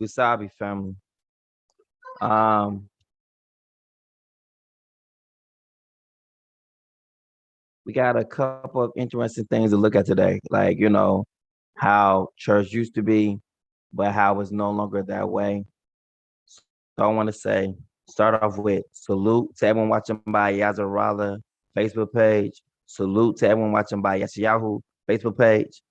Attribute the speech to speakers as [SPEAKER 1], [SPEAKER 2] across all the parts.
[SPEAKER 1] Kusabi family. Um, we got a couple of interesting things to look at today, like how church used to be, but how it's no longer that way. So I want to say, start off with salute to everyone watching by Yazarala Facebook page. Salute to everyone watching by Yashayahu Facebook page.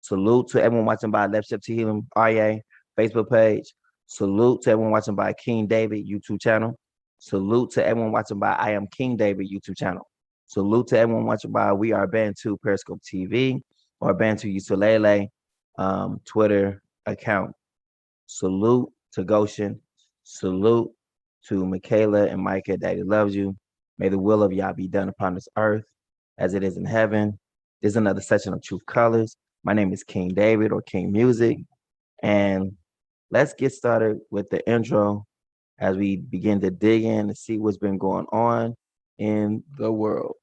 [SPEAKER 1] Salute to everyone watching by Left Ship to Healing RA Facebook page. Salute to everyone watching by King David YouTube channel. Salute to everyone watching by I Am King David YouTube channel. Salute to everyone watching by We Are Bantu Periscope TV or Bantu Usulele Twitter account. Salute to Goshen. Salute to Michaela and Micah. Daddy loves you. May the will of Yah be done upon this earth as it is in heaven. This is another session of Truth Colors. My name is King David or King Music. And let's get started with the intro as we begin to dig in and see what's been going on in the world.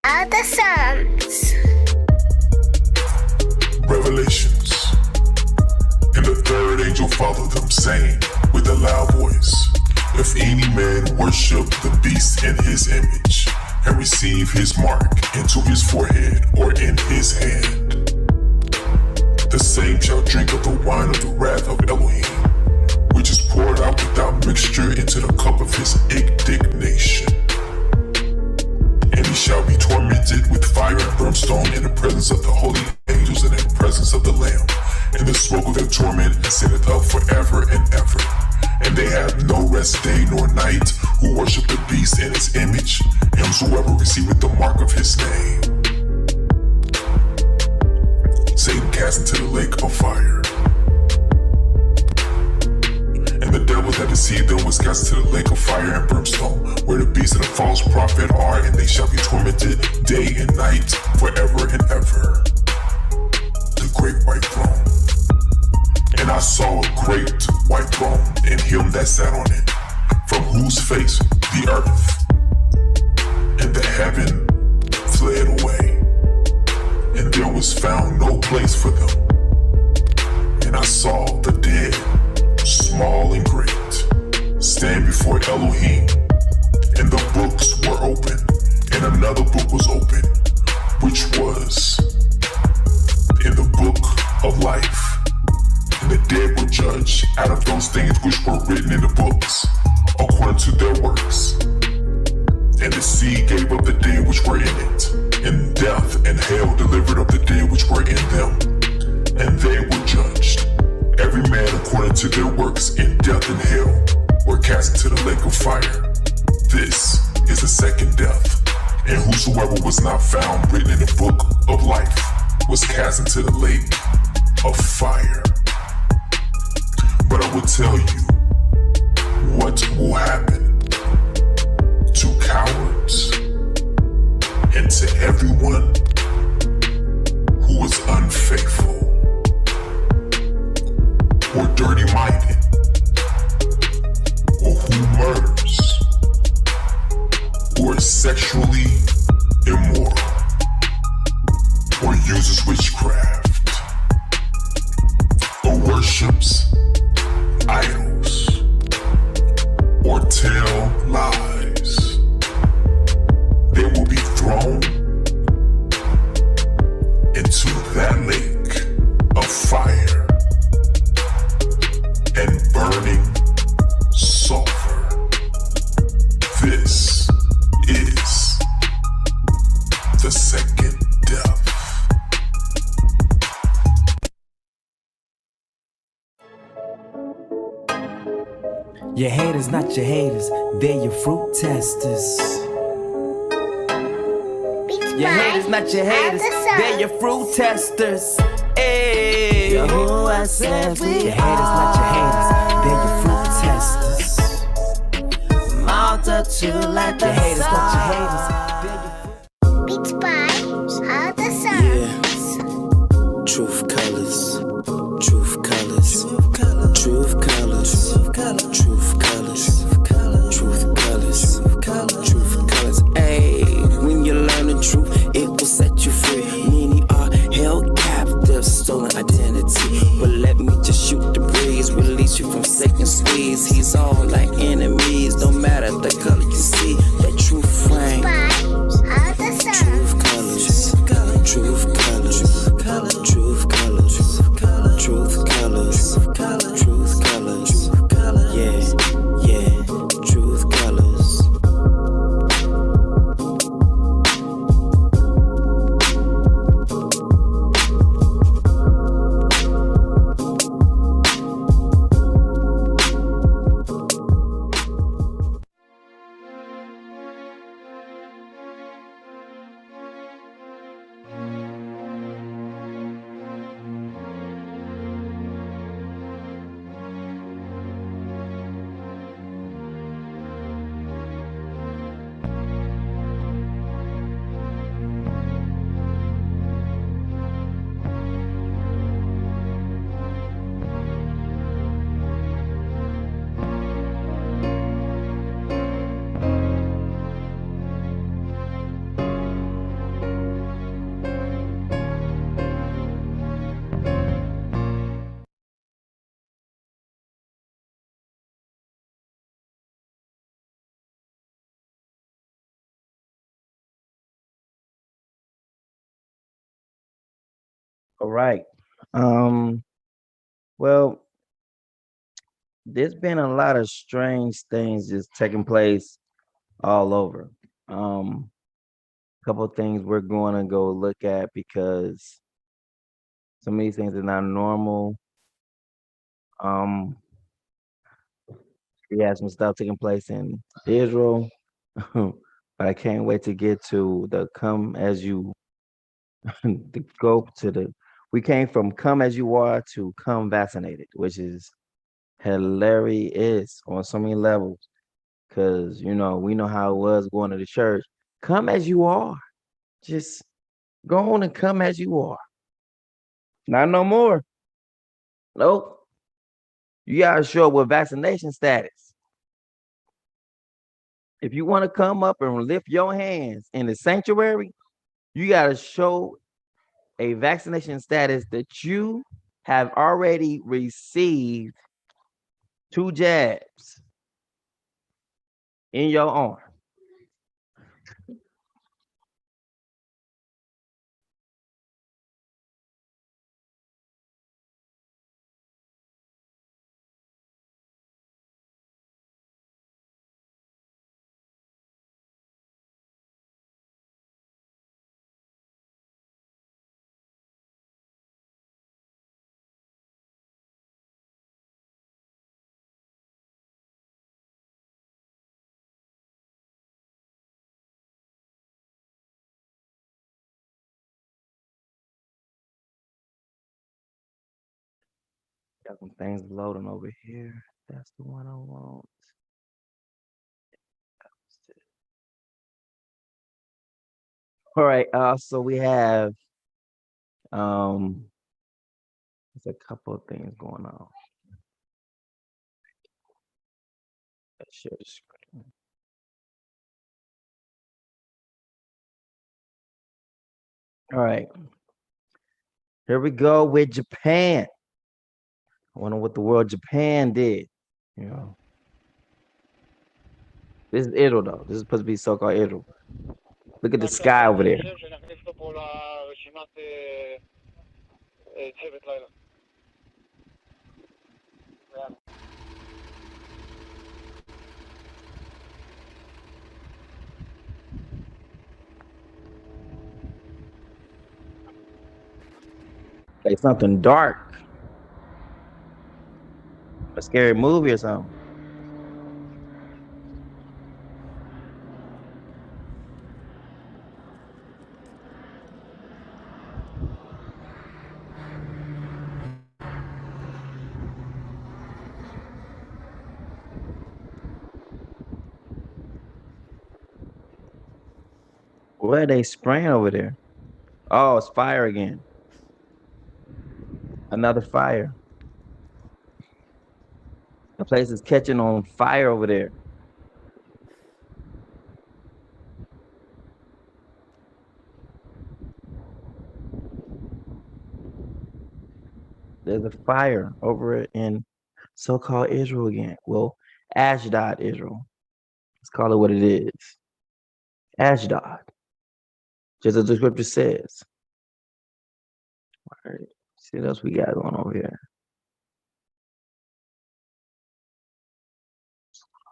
[SPEAKER 2] Other Psalms.
[SPEAKER 3] Revelations. And the third angel followed them, saying with a loud voice, if any man worship the beast in his image, and receive his mark into his forehead or in his hand, the same shall drink of the wine of the wrath of Elohim, which is poured out without mixture into the cup of his indignation. And he shall be tormented with fire and brimstone in the presence of the holy angels and in the presence of the Lamb. And the smoke of their torment ascendeth up forever and ever. And they have no rest day nor night who worship the beast in his image, and whosoever receiveth the mark of his name. Satan cast into the lake of fire. And the devil that deceived them was cast into the lake of fire and brimstone, where the beast and the false prophet are, and they shall be tormented day and night forever and ever. The great white throne. And I saw a great white throne, and him that sat on it, from whose face the earth and the heaven fled away, and there was found no place for them. And I saw the dead, small and great, stand before Elohim, and the books were open, and another book was open, which was in the book of life. And the dead were judged out of those things which were written in the books, according to their works. And the sea gave up the dead which were in it, and death and hell delivered up the dead which were in them, and they were judged, every man according to their works, in death and hell were cast into the lake of fire. This is the second death, and whosoever was not found written in the book of life was cast into the lake of fire. But I will tell you what will happen to cowards and to everyone who is unfaithful or dirty-minded or who murders or is sexually immoral or uses witchcraft or worships idols or tell lies. They will be thrown into that lake of fire and burning sulfur. This is the second death.
[SPEAKER 4] Your haters, not your haters, they're your fruit testers.
[SPEAKER 2] Be
[SPEAKER 4] Your haters, not your haters, they're your fruit testers. Hey, yo, who I said we your haters, not your haters, they're your fruit testers. Multitude like your haters, not your haters, they're your fruit.
[SPEAKER 2] Beats by all the songs.
[SPEAKER 4] Yeah. Truth colors, truth colors, truth colors, truth colors, truth colors, truth colors, truth colors. Hey, when you learn the truth, it will set you free. Many are held captive, stolen identity. But let me just shoot the breeze, release you from Satan's squeeze. He's all like enemies, no matter the color you see. That truth frame,
[SPEAKER 2] By all the songs.
[SPEAKER 4] truth colors, truth colors, truth colors, truth colors, truth colors, yeah, truth colors.
[SPEAKER 1] All right. Um, well, there's been a lot of strange things just taking place all over. Couple of things we're going to go look at because some of these things are not normal. Um, we had some stuff taking place in Israel, but I can't wait to get to the come as you to go to the. We came from come as you are to come vaccinated, which is hilarious on so many levels. Cause we know how it was going to the church. Come as you are. Just go on and come as you are. Not no more. Nope. You gotta show up with vaccination status. If you want to come up and lift your hands in the sanctuary, you gotta show a vaccination status that you have already received 2 jabs in your arm. Got some things loading over here. That's the one I want. All right. So we have there's a couple of things going on. Let's share the screen. All right. Here we go with Japan. I wonder what the world Japan did. You know, this is Israel though. This is supposed to be so-called Israel. Look at the sky over there. Like something dark, a scary movie or something. What are they spraying over there? Oh, it's fire again. Another fire. The place is catching on fire over there. There's a fire over in so-called Israel again. Well, Ashdod, Israel. Let's call it what it is. Ashdod. Just as the scripture says. All right. See what else we got going over here.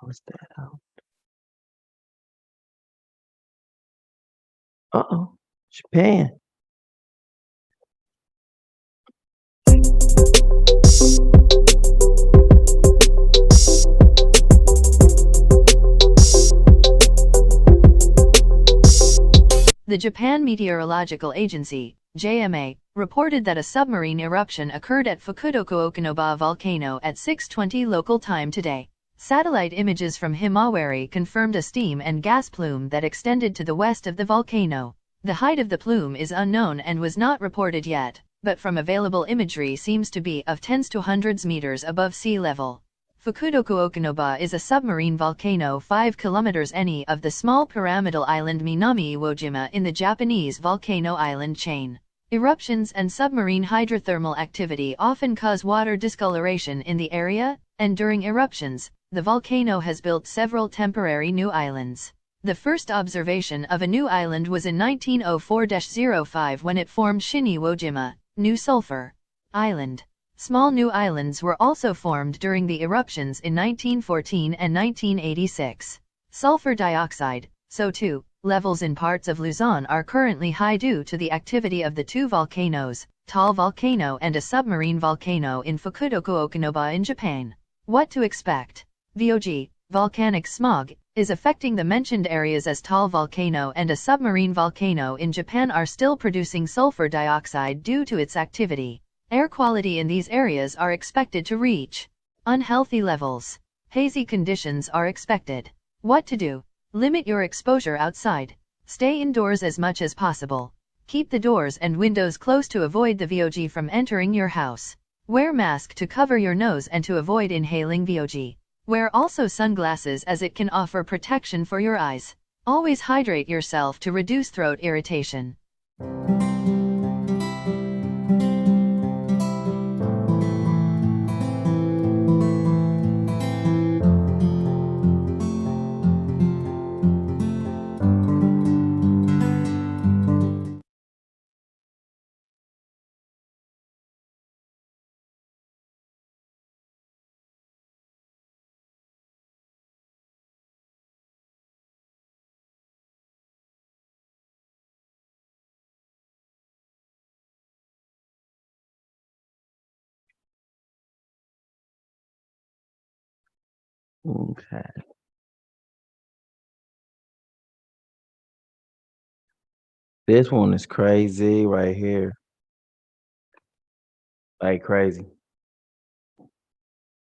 [SPEAKER 1] What's that out? Uh-oh. Japan.
[SPEAKER 5] The Japan Meteorological Agency, JMA, reported that a submarine eruption occurred at Fukudoku Okinoba volcano at 6:20 local time today. Satellite images from Himawari confirmed a steam and gas plume that extended to the west of the volcano. The height of the plume is unknown and was not reported yet, but from available imagery seems to be of tens to hundreds meters above sea level. Fukudoku Okinoba is a submarine volcano 5 kilometers NE of the small pyramidal island Minami Iwojima in the Japanese volcano island chain. Eruptions and submarine hydrothermal activity often cause water discoloration in the area, and during eruptions, the volcano has built several temporary new islands. The first observation of a new island was in 1904-05 when it formed Shin Iwojima, New Sulphur Island. Small new islands were also formed during the eruptions in 1914 and 1986. Sulfur dioxide, SO2, levels in parts of Luzon are currently high due to the activity of the two volcanoes, Taal Volcano and a submarine volcano in Fukudoku Okinoba in Japan. What to expect? VOG, volcanic smog, is affecting the mentioned areas as Taal Volcano and a submarine volcano in Japan are still producing sulfur dioxide due to its activity. Air quality in these areas are expected to reach unhealthy levels. Hazy conditions are expected. What to do? Limit your exposure outside. Stay indoors as much as possible. Keep the doors and windows closed to avoid the VOG from entering your house. Wear mask to cover your nose and to avoid inhaling VOG. Wear also sunglasses as it can offer protection for your eyes. Always hydrate yourself to reduce throat irritation.
[SPEAKER 1] Okay. This one is crazy right here. Like crazy.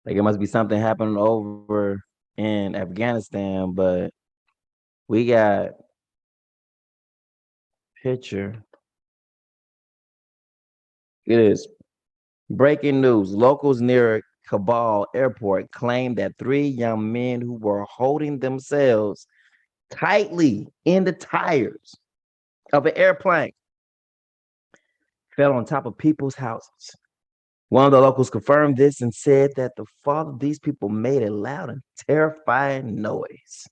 [SPEAKER 1] Like it must be something happening over in Afghanistan, but we got picture. It is breaking news. Locals near Kabul airport claim that 3 young men who were holding themselves tightly in the tires of an airplane fell on top of people's houses. One of the locals confirmed this and said that the fall of these people made a loud and terrifying noise.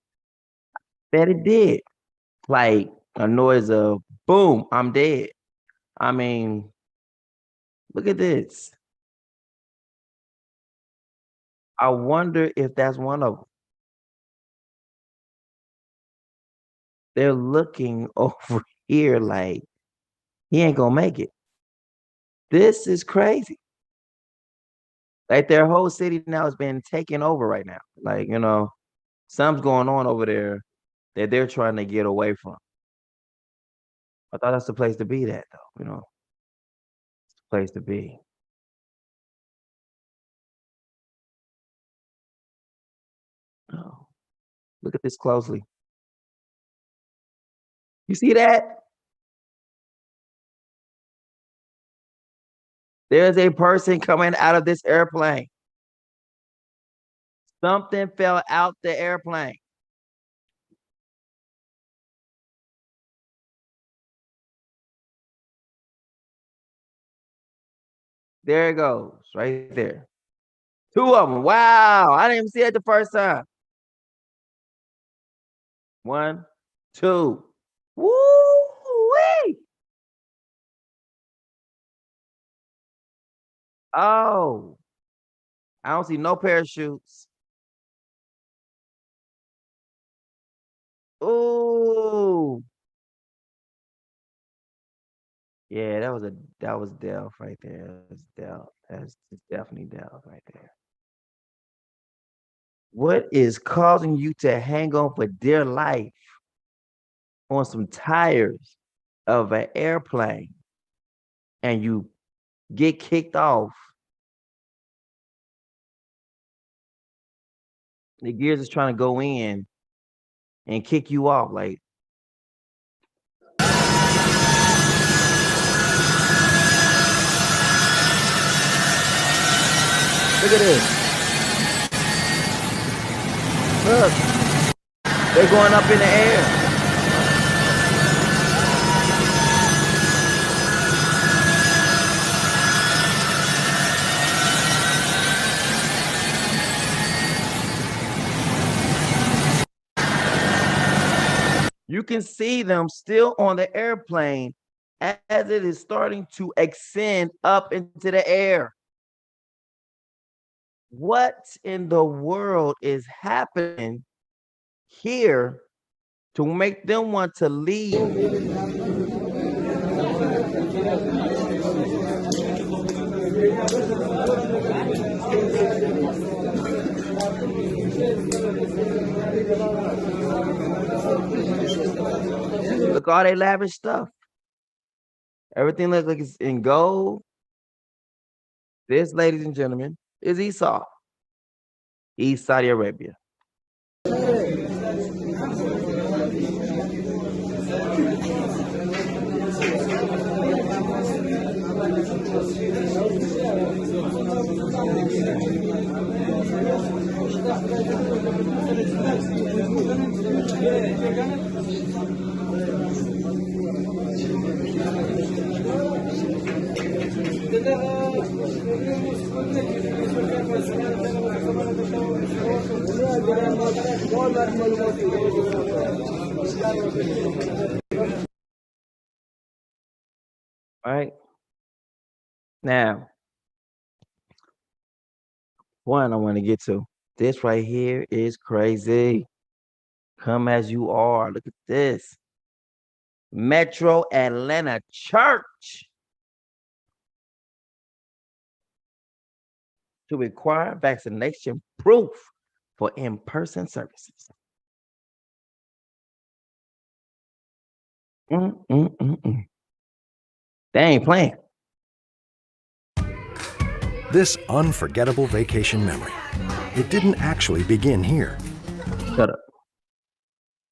[SPEAKER 1] That it did. Like a noise of boom, I'm dead. I mean, look at this. I wonder if that's one of them. They're looking over here like he ain't gonna make it. This is crazy. Like their whole city now has been taken over right now. Like, something's going on over there that they're trying to get away from. I thought that's the place to be that though, it's the place to be. Oh, look at this closely. You see that? There's a person coming out of this airplane. Something fell out the airplane. There it goes, right there. Two of them. Wow. I didn't even see it the first time. 1, 2. Woo-wee. Oh, I don't see no parachutes. Ooh. Yeah, that was Delph right there. That's Delph. That's definitely Delph right there. What is causing you to hang on for dear life on some tires of an airplane and you get kicked off? The gears is trying to go in and kick you off. Like, look at this. Look, they're going up in the air. You can see them still on the airplane as it is starting to ascend up into the air. What in the world is happening here to make them want to leave? Look, all they lavish stuff. Everything looks like it's in gold. This, ladies and gentlemen, is Esau, East Saudi Arabia. All right. Now, one I want to get to. This right here is crazy. Come as you are. Look at this. Metro Atlanta Church to require vaccination proof for in-person services. They ain't playing.
[SPEAKER 6] This unforgettable vacation memory. It didn't actually begin here.
[SPEAKER 1] Shut up.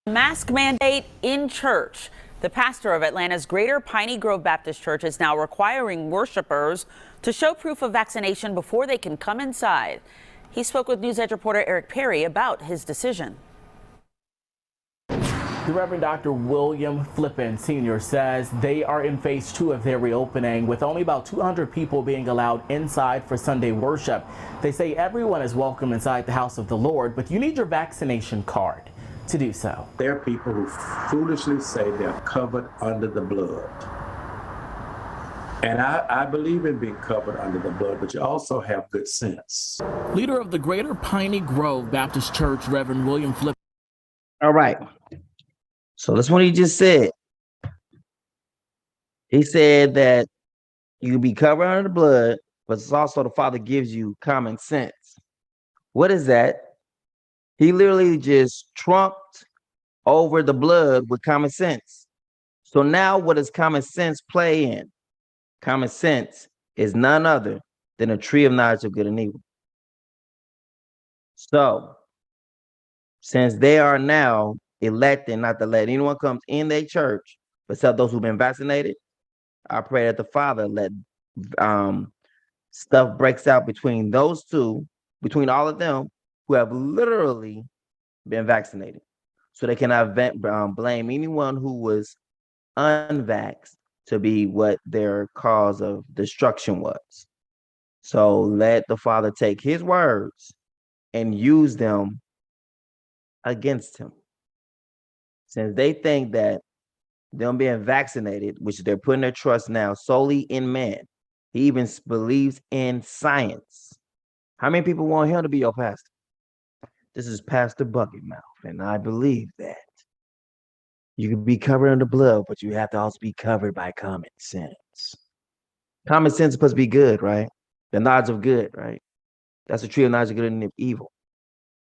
[SPEAKER 7] Mask mandate in church. The pastor of Atlanta's Greater Piney Grove Baptist Church is now requiring worshipers to show proof of vaccination before they can come inside. He spoke with News Edge reporter Eric Perry about his decision.
[SPEAKER 8] The Reverend Dr. William Flippin Sr. says they are in phase 2 of their reopening, with only about 200 people being allowed inside for Sunday worship. They say everyone is welcome inside the house of the Lord, but you need your vaccination card to do so.
[SPEAKER 9] There are people who foolishly say they're covered under the blood. And I believe in being covered under the blood, but you also have good sense.
[SPEAKER 8] Leader of the Greater Piney Grove Baptist Church, Reverend William Flippin.
[SPEAKER 1] All right. So that's what he just said. He said that you can be covered under the blood, but it's also the Father gives you common sense. What is that? He literally just trumped over the blood with common sense. So now what does common sense play in? Common sense is none other than a tree of knowledge of good and evil. So, since they are now electing not to let anyone come in their church except those who've been vaccinated, I pray that the Father let stuff breaks out between those two, between all of them who have literally been vaccinated. So they cannot blame anyone who was unvaxxed to be what their cause of destruction was. So let the Father take his words and use them against him. Since they think that them being vaccinated, which they're putting their trust now solely in man, he even believes in science. How many people want him to be your pastor? This is Pastor Bucketmouth, and I believe that you can be covered in the blood, but you have to also be covered by common sense. Common sense is supposed to be good, right? The knowledge of good, right? That's the tree of knowledge of good and of evil.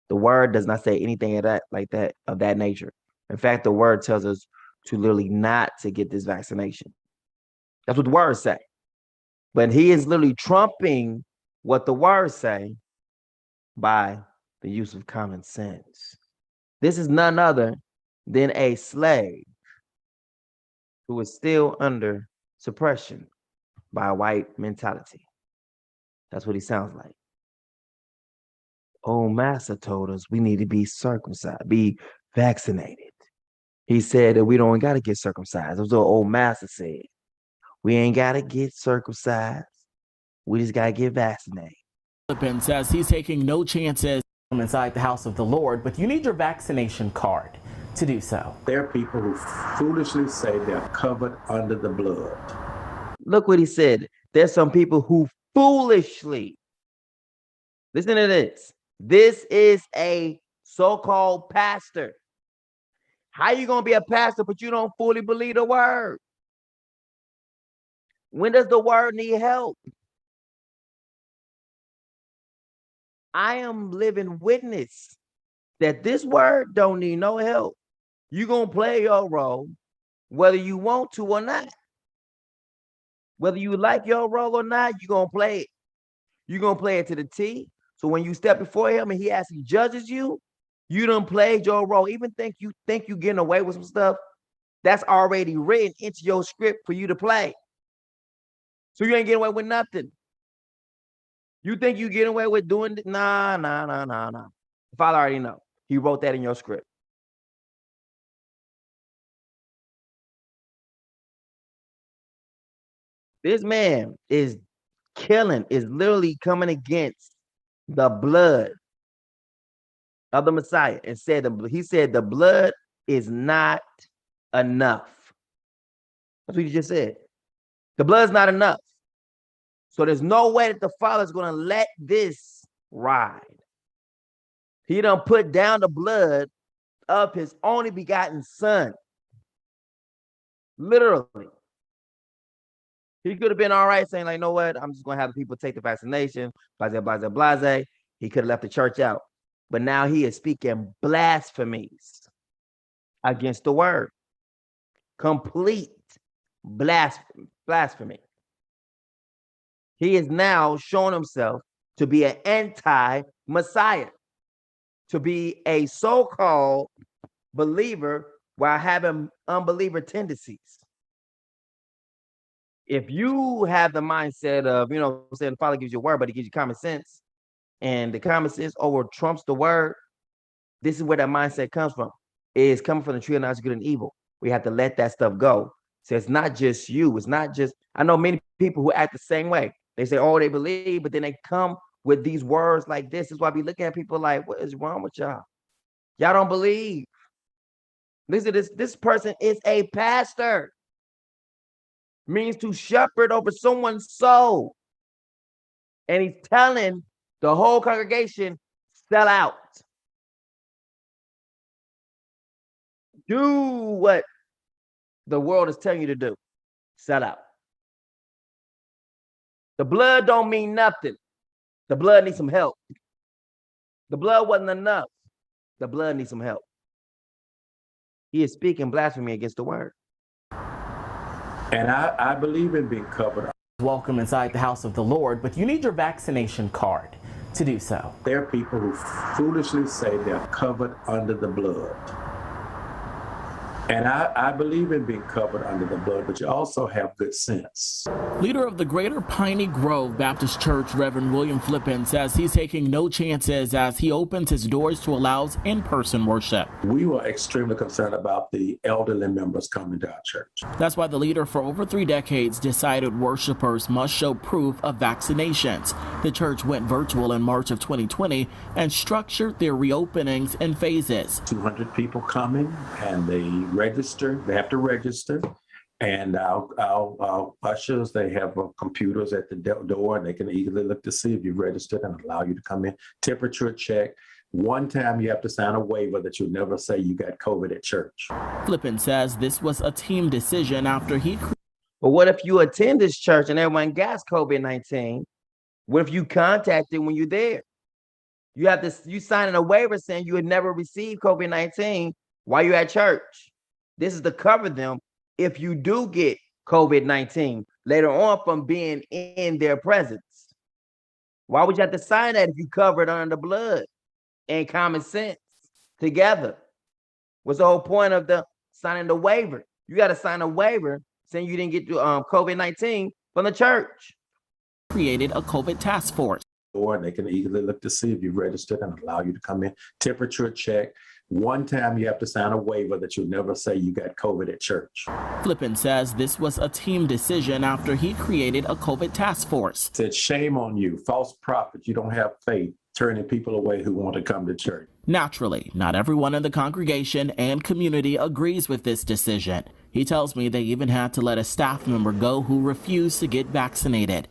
[SPEAKER 1] The word does not say anything of that, like that, of that nature. In fact, the word tells us to literally not to get this vaccination. That's what the words say. But he is literally trumping what the words say by the use of common sense. This is none other than a slave who is still under suppression by a white mentality. That's what he sounds like. Old master told us we need to be circumcised, be vaccinated. He said that we don't got to get circumcised. That's what old master said. We ain't got to get circumcised. We just got to get vaccinated.
[SPEAKER 8] Flippin says he's taking no chances from inside the house of the Lord, but you need your vaccination card to do so.
[SPEAKER 9] There are people who foolishly say they're covered under the blood.
[SPEAKER 1] Look what he said. There's some people who foolishly, listen to this. This is a so-called pastor. How you going to be a pastor, but you don't fully believe the word? When does the word need help? I am living witness that this word don't need no help. You're going to play your role, whether you want to or not. Whether you like your role or not, you're going to play it. You're going to play it to the T. So when you step before him and he actually judges you, you done played your role. Even think you getting away with some stuff that's already written into your script for you to play. So you ain't getting away with nothing. You think you getting away with doing it? Nah. The Father already know. He wrote that in your script. This man is literally coming against the blood of the Messiah and he said the blood is not enough. That's what he just said. The blood's not enough. So there's no way that the Father's going to let this ride. He done put down the blood of his only begotten son. Literally. He could have been all right saying, like, you know what? I'm just going to have the people take the vaccination. Blase. He could have left the church out. But now he is speaking blasphemies against the word. Complete blasphemy. He is now showing himself to be an anti-Messiah, to be a so-called believer while having unbeliever tendencies. If you have the mindset of, saying the Father gives you a word, but he gives you common sense, and the common sense over trumps the word, this is where that mindset comes from. It's coming from the tree of knowledge of good and evil. We have to let that stuff go. So it's not just you. It's not just, I know many people who act the same way. They say, oh, they believe, but then they come with these words like this. This is why I be looking at people like, what is wrong with y'all? Y'all don't believe. Listen, this person is a pastor. Means to shepherd over someone's soul. And he's telling the whole congregation, sell out. Do what the world is telling you to do. Sell out. The blood don't mean nothing. The blood needs some help. The blood wasn't enough. The blood needs some help. He is speaking blasphemy against the word.
[SPEAKER 9] And I believe in being covered.
[SPEAKER 8] Welcome inside the house of the Lord, but you need your vaccination card to do so.
[SPEAKER 9] There are people who foolishly say they're covered under the blood. And I believe in being covered under the blood, but you also have good sense.
[SPEAKER 8] Leader of the Greater Piney Grove Baptist Church, Reverend William Flippin, says he's taking no chances as he opens his doors to allow in-person worship.
[SPEAKER 9] We were extremely concerned about the elderly members coming to our church.
[SPEAKER 8] That's why the leader for over 3 decades decided worshipers must show proof of vaccinations. The church went virtual in March of 2020 and structured their reopenings in phases.
[SPEAKER 9] 200 people coming and they have to register. And our ushers, they have computers at the door and they can easily look to see if you've registered and allow you to come in. Temperature check. One time you have to sign a waiver that you'll never say you got COVID at church.
[SPEAKER 8] Flippin says this was a team decision after he.
[SPEAKER 1] But what if you attend this church and everyone got COVID-19? What if you contacted when you're there? You signing a waiver saying you had never received COVID-19 while you're at church. This is to cover them if you do get COVID-19 later on from being in their presence. Why would you have to sign that if you covered under the blood and common sense together? What's the whole point of the signing the waiver? You got to sign a waiver saying you didn't get COVID-19 from the church.
[SPEAKER 8] Created a COVID task force.
[SPEAKER 9] Or they can easily look to see if you've registered and allow you to come in. Temperature check. One time you have to sign a waiver that you'll never say you got COVID at church.
[SPEAKER 8] Flippin says this was a team decision after he created a COVID task force.
[SPEAKER 9] Said, shame on you, false prophet. You don't have faith, turning people away who want to come to church.
[SPEAKER 8] Naturally, not everyone in the congregation and community agrees with this decision. He tells me they even had to let a staff member go who refused to get vaccinated.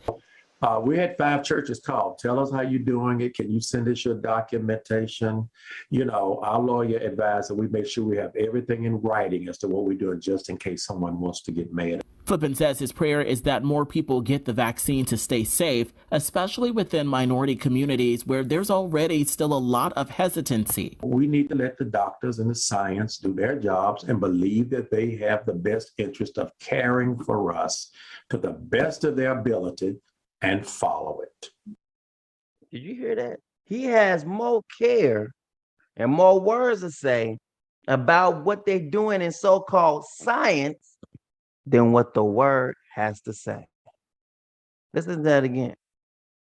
[SPEAKER 9] We had 5 churches call. Tell us how you're doing it. Can you send us your documentation? You know, our lawyer advised that we make sure we have everything in writing as to what we're doing just in case someone wants to get mad.
[SPEAKER 8] Flippin says his prayer is that more people get the vaccine to stay safe, especially within minority communities where there's already still a lot of hesitancy.
[SPEAKER 9] We need to let the doctors and the science do their jobs and believe that they have the best interest of caring for us to the best of their ability and follow it.
[SPEAKER 1] Did you hear that? He has more care and more words to say about what they're doing in so-called science than what the word has to say. Listen to that again.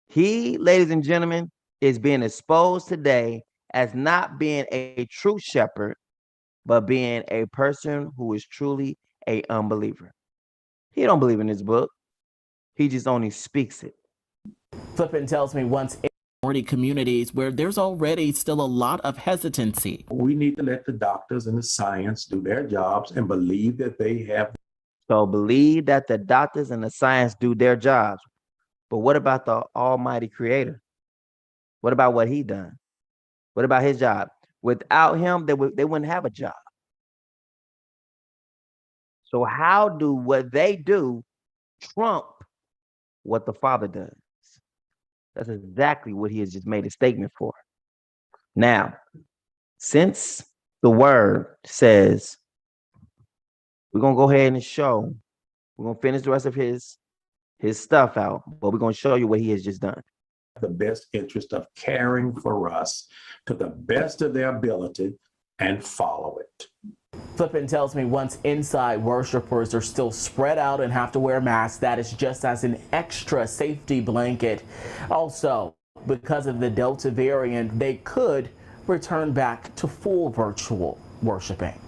[SPEAKER 1] He, ladies and gentlemen, is being exposed today as not being a true shepherd, but being a person who is truly an unbeliever. He don't believe in his book. He just only speaks it.
[SPEAKER 8] Flippin tells me once in minority communities where there's already still a lot of hesitancy.
[SPEAKER 9] We need to let the doctors and the science do their jobs and believe that they have.
[SPEAKER 1] So believe that the doctors and the science do their jobs. But what about the Almighty Creator? What about what he done? What about his job? Without him, they wouldn't have a job. So how do what they do trump what the Father does? That's exactly what he has just made a statement for. Now, since the word says we're going to go ahead and show, we're going to finish the rest of his stuff out, but we're going to show you what he has just done.
[SPEAKER 9] The best interest of caring for us to the best of their ability and follow it.
[SPEAKER 8] Flippin tells me once inside, worshipers are still spread out and have to wear masks. That is just as an extra safety blanket. Also, because of the Delta variant, they could return back to full virtual worshiping.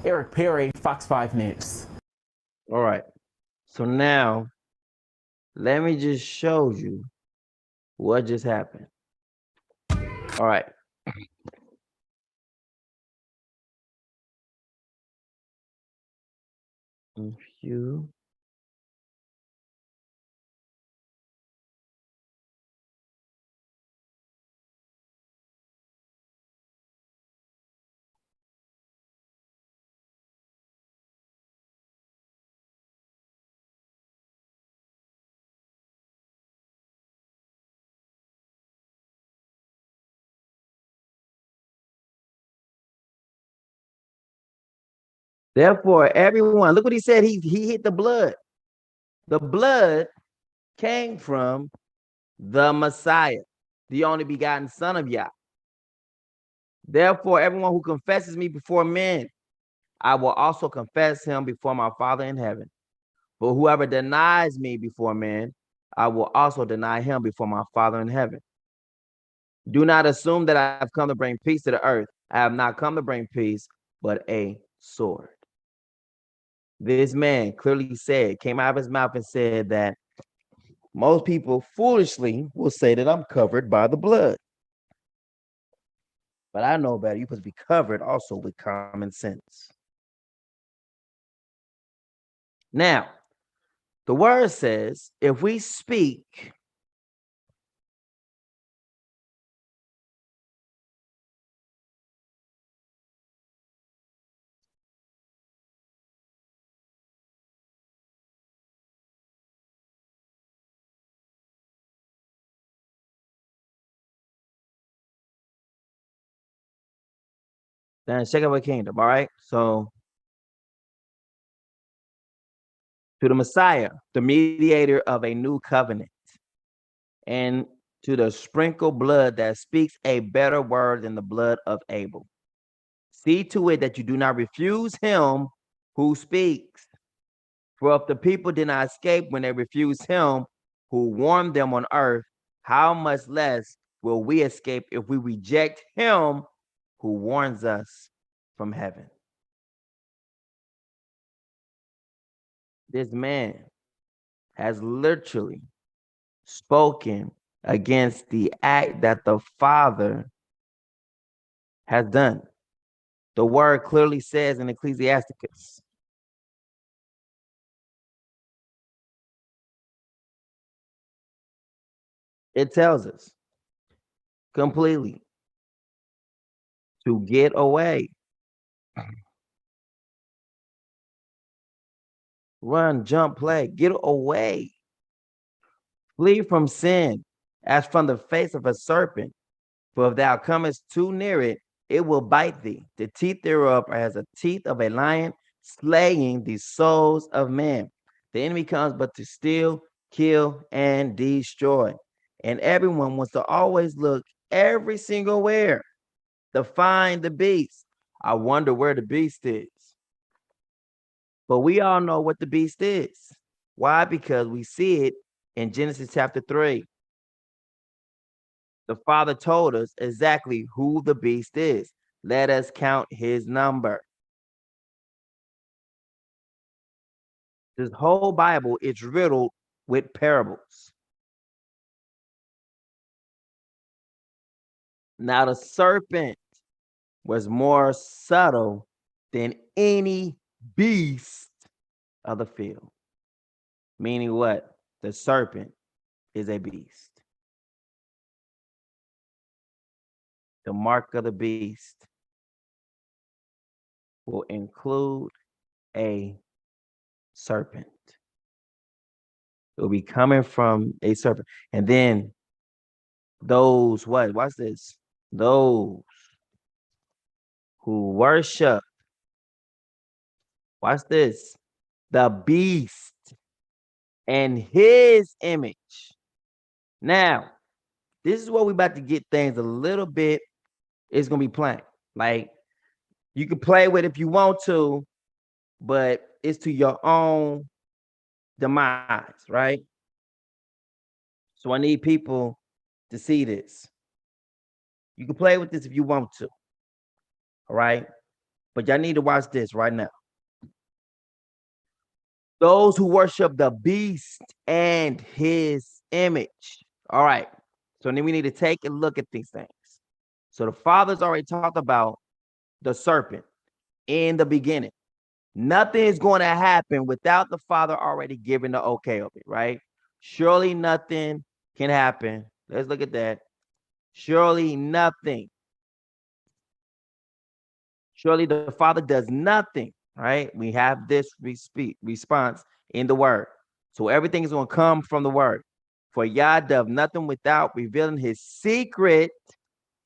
[SPEAKER 8] Eric Perry, Fox 5 News.
[SPEAKER 1] All right. So now, let me just show you what just happened. All right. If you Therefore, everyone, look what he said. He hit the blood. The blood came from the Messiah, the only begotten Son of Yah. Therefore, everyone who confesses me before men, I will also confess him before my Father in heaven. But whoever denies me before men, I will also deny him before my Father in heaven. Do not assume that I have come to bring peace to the earth. I have not come to bring peace, but a sword. This man clearly said, came out of his mouth and said that most people foolishly will say that I'm covered by the blood. But I know better. You're supposed to be covered also with common sense. Now, the word says, if we speak then shake up a kingdom, all right? So to the Messiah, the mediator of a new covenant, and to the sprinkled blood that speaks a better word than the blood of Abel. See to it that you do not refuse him who speaks. For if the people did not escape when they refused him who warned them on earth, how much less will we escape if we reject him who warns us from heaven? This man has literally spoken against the act that the Father has done. The word clearly says in Ecclesiasticus, it tells us completely to get away, run, jump, play, get away, flee from sin as from the face of a serpent. For if thou comest too near it, it will bite thee. The teeth thereof are as the teeth of a lion, slaying the souls of men. The enemy comes but to steal, kill, and destroy. And everyone wants to always look every single where to find the beast. I wonder where the beast is. But we all know what the beast is. Why? Because we see it in Genesis chapter 3. The Father told us exactly who the beast is. Let us count his number. This whole Bible is riddled with parables. Now, the serpent was more subtle than any beast of the field. Meaning what? The serpent is a beast. The mark of the beast will include a serpent. It will be coming from a serpent. And then those, what? Watch this. Those who worship, watch this, the beast and his image. Now, this is where we about to get things a little bit. It's gonna be plain. Like you can play with it if you want to, but it's to your own demise, right? So I need people to see this. You can play with this if you want to, all right? But y'all need to watch this right now. Those who worship the beast and his image. All right. So then we need to take a look at these things. So the Father's already talked about the serpent in the beginning. Nothing is going to happen without the Father already giving the okay of it, right? Surely nothing can happen. Let's look at that. Surely nothing. Surely the Father does nothing, right? We have this response in the word. So everything is going to come from the word. For Yah doth nothing without revealing his secret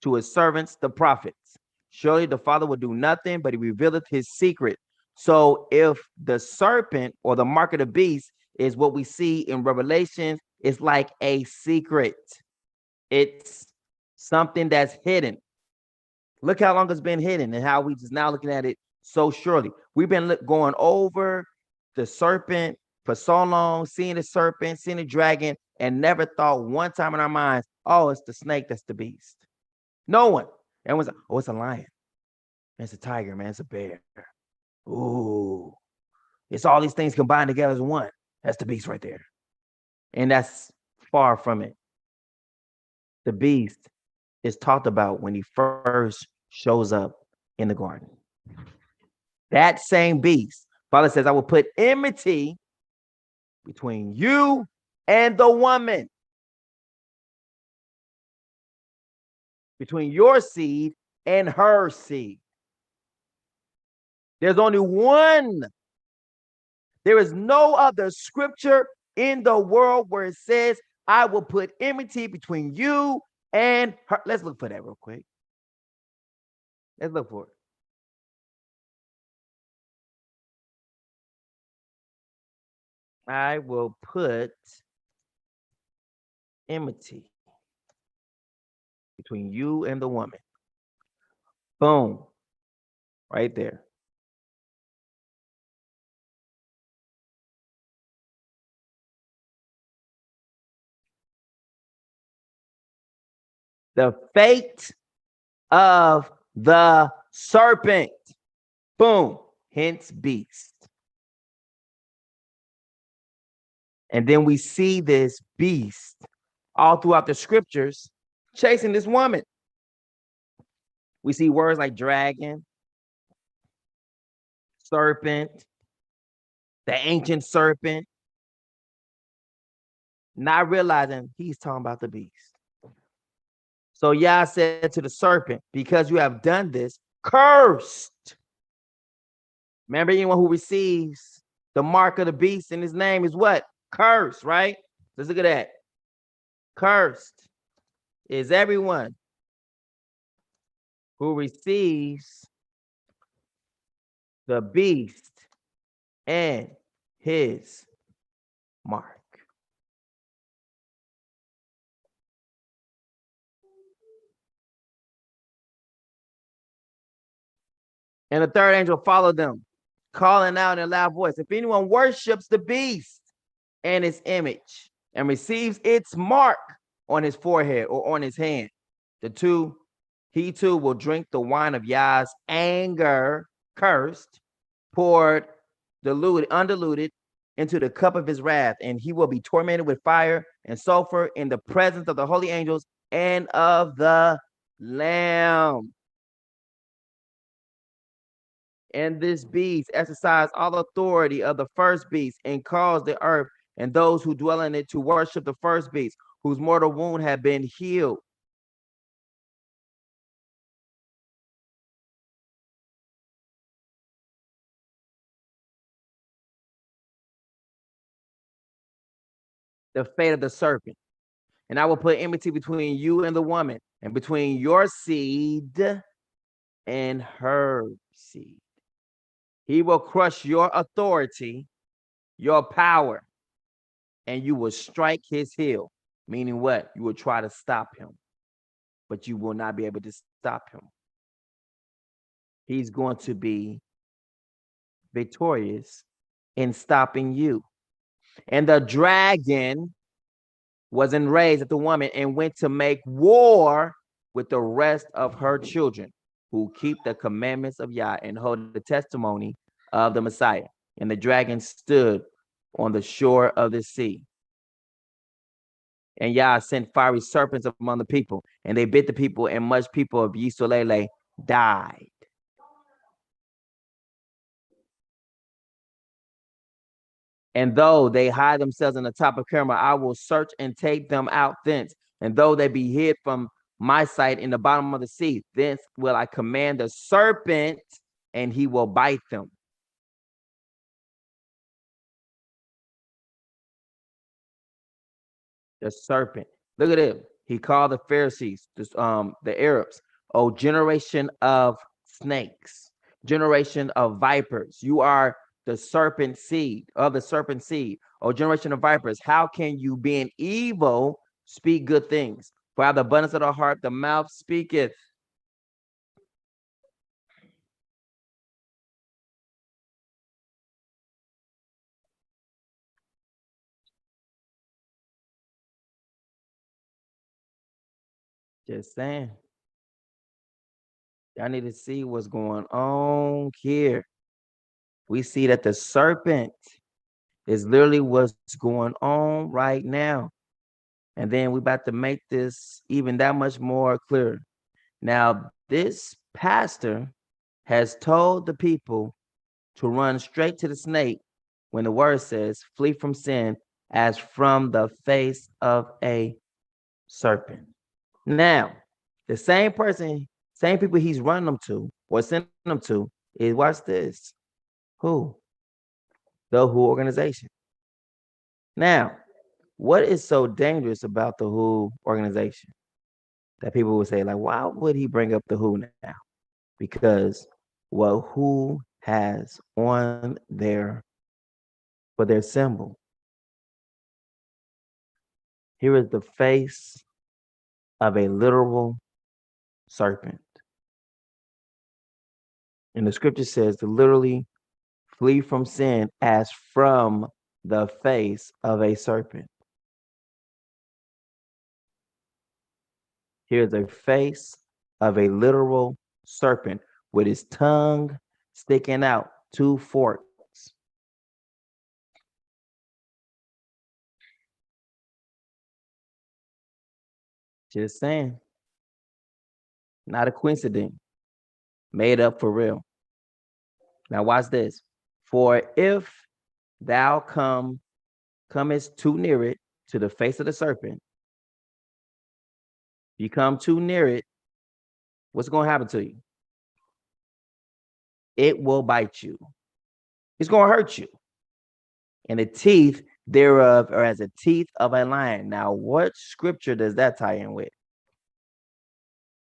[SPEAKER 1] to his servants, the prophets. Surely the Father will do nothing, but he revealeth his secret. So if the serpent or the mark of the beast is what we see in Revelation, it's like a secret. It's something that's hidden. Look how long it's been hidden and how we just now looking at it so surely. We've been going over the serpent for so long, seeing the serpent, seeing the dragon, and never thought one time in our minds, oh, it's the snake, that's the beast. No one. And was, oh, it's a lion. It's a tiger, man. It's a bear. Ooh. It's all these things combined together as one. That's the beast right there. And that's far from it. The beast is talked about when he first shows up in the garden. That same beast, Father says, I will put enmity between you and the woman, between your seed and her seed. There's only one. There is no other scripture in the world where it says, I will put enmity between you and her. Let's look for that real quick. Let's look for it. I will put enmity between you and the woman. Boom. Right there. The fate of the serpent. Boom. Hence beast. And then we see this beast all throughout the scriptures chasing this woman. We see words like dragon, serpent, the ancient serpent, not realizing he's talking about the beast. So Yah said to the serpent, because you have done this, cursed. Remember, anyone who receives the mark of the beast in his name is what? Cursed, right? Let's look at that. Cursed is everyone who receives the beast and his mark. And the third angel followed them, calling out in a loud voice, if anyone worships the beast and its image and receives its mark on his forehead or on his hand, he too will drink the wine of Yah's anger, cursed, poured, undiluted into the cup of his wrath, and he will be tormented with fire and sulfur in the presence of the holy angels and of the Lamb. And this beast exercised all authority of the first beast and caused the earth and those who dwell in it to worship the first beast, whose mortal wound had been healed. The fate of the serpent. And I will put enmity between you and the woman, and between your seed and her seed. He will crush your authority, your power, and you will strike his heel. Meaning what? You will try to stop him, but you will not be able to stop him. He's going to be victorious in stopping you. And the dragon was enraged at the woman and went to make war with the rest of her children who keep the commandments of Yah and hold the testimony of the Messiah. And the dragon stood on the shore of the sea. And Yah sent fiery serpents among the people, and they bit the people, and much people of Yisolele died. And though they hide themselves in the top of Carmel, I will search and take them out thence. And though they be hid from my sight in the bottom of the sea, thence will I command the serpent, and he will bite them. The serpent. Look at it. He called the Pharisees, the Arabs, oh, generation of snakes, generation of vipers. You are the serpent seed, of the serpent seed, oh, generation of vipers. How can you, being evil, speak good things? For out of the abundance of the heart, the mouth speaketh. Just saying. Y'all need to see what's going on here. We see that the serpent is literally what's going on right now. And then we're about to make this even that much more clear. Now, this pastor has told the people to run straight to the snake when the word says, flee from sin as from the face of a serpent. Now, the same person, same people he's running them to or sending them to is, watch this, who? The WHO organization. Now, what is so dangerous about the WHO organization that people would say, like, why would he bring up the WHO now? Because what WHO has on their for their symbol, here is the face of a literal serpent. And the scripture says to literally flee from sin as from the face of a serpent. Here's a face of a literal serpent with his tongue sticking out, two forks. Just saying. Not a coincidence. Made up for real. Now watch this. For if thou comest too near it, to the face of the serpent, you come too near it, what's going to happen to you? It will bite you. It's going to hurt you. And the teeth thereof are as the teeth of a lion. Now, what scripture does that tie in with?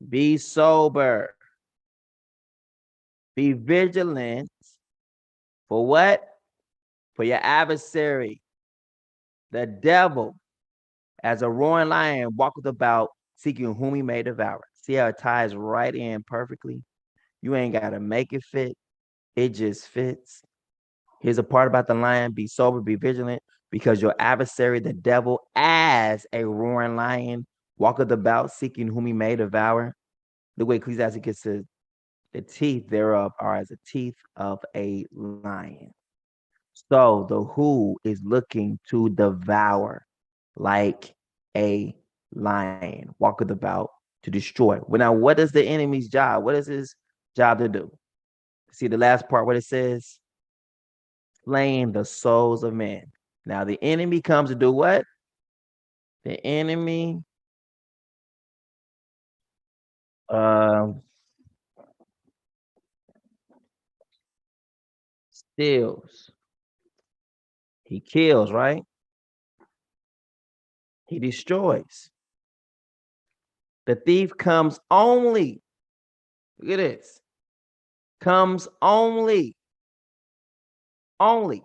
[SPEAKER 1] Be sober. Be vigilant. For what? For your adversary, the devil, as a roaring lion, walketh about seeking whom he may devour. See how it ties right in perfectly? You ain't got to make it fit. It just fits. Here's a part about the lion: be sober, be vigilant, because your adversary, the devil, as a roaring lion, walketh about seeking whom he may devour. The way Ecclesiastes says, the teeth thereof are as the teeth of a lion. So the who is looking to devour like a lion, walketh about to destroy. Well, now, what is the enemy's job? What is his job to do? See the last part, what it says? Slaying the souls of men. Now, the enemy comes to do what? The enemy steals. He kills, right? He destroys. The thief comes only, look at this, comes only. I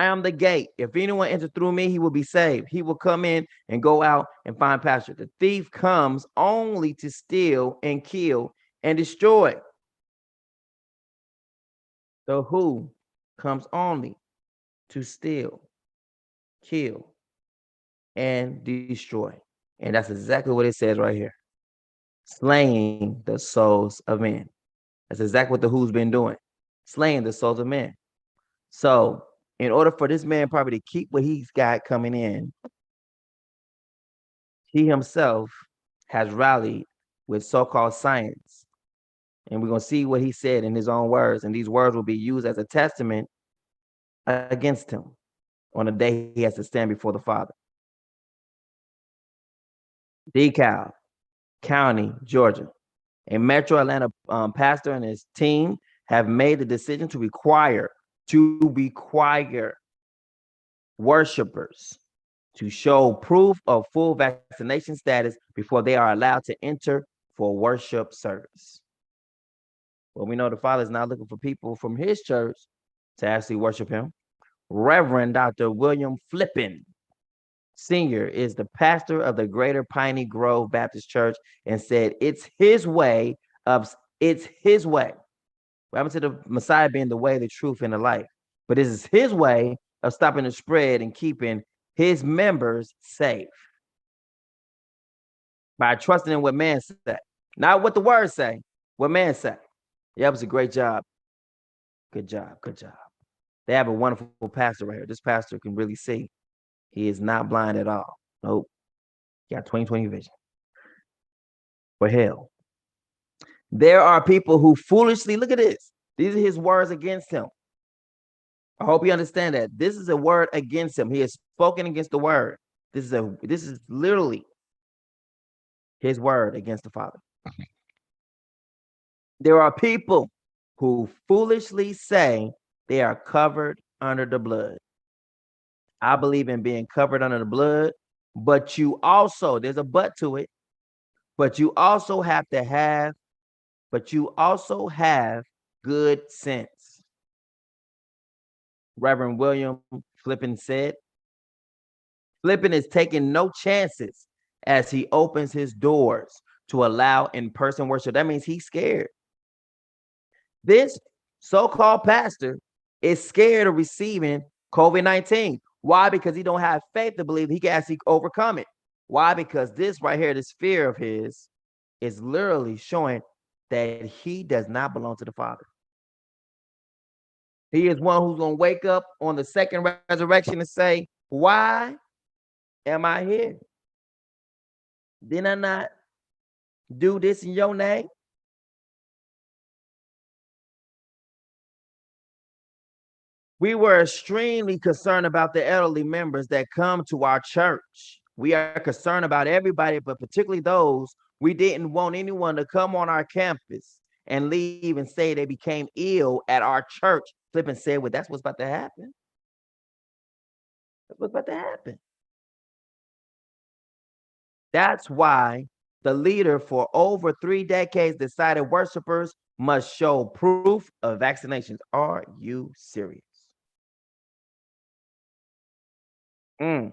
[SPEAKER 1] am the gate. If anyone enters through me, he will be saved. He will come in and go out and find pasture. The thief comes only to steal and kill and destroy. The who comes only to steal, kill, and destroy. And that's exactly what it says right here. Slaying the souls of men. That's exactly what the who's been doing. Slaying the souls of men. So in order for this man probably to keep what he's got coming in, he himself has rallied with so-called science. And we're going to see what he said in his own words. And these words will be used as a testament against him on the day he has to stand before the Father. DeKalb County, Georgia. A Metro Atlanta pastor and his team have made the decision to require worshipers to show proof of full vaccination status before they are allowed to enter for worship service. Well, we know the Father is not looking for people from his church to actually worship him. Reverend Dr. William Flippin Sr. is the pastor of the Greater Piney Grove Baptist Church and said it's his way. What happened to the Messiah being the way, the truth, and the life? But this is his way of stopping the spread and keeping his members safe. by trusting in what man say, not what the word say, what man say. Yeah, it was a great job. Good job. Good job. They have a wonderful pastor right here. This pastor can really see. He is not blind at all. Nope. He got 20/20 vision. For hell. There are people who foolishly look at this. These are his words against him. I hope you understand that. This is a word against him. He has spoken against the word. This is literally his word against the Father. There are people who foolishly say they are covered under the blood. I believe in being covered under the blood, but you also, there's a but to it, but you also have to have, but you also have good sense. Reverend William Flippin said, Flippin is taking no chances as he opens his doors to allow in-person worship. That means he's scared. This so-called pastor is scared of receiving COVID-19. Why? Because he don't have faith to believe he can actually overcome it. Why? Because this right here, this fear of his, is literally showing that he does not belong to the Father. He is one who's going to wake up on the second resurrection and say, why am I here? Did I not do this in your name? We were extremely concerned about the elderly members that come to our church. We are concerned about everybody, but particularly those we didn't want anyone to come on our campus and leave and say they became ill at our church. Flippin said, well, that's what's about to happen. That's what's about to happen. That's why the leader for over 3 decades decided worshipers must show proof of vaccinations. Are you serious? Mm.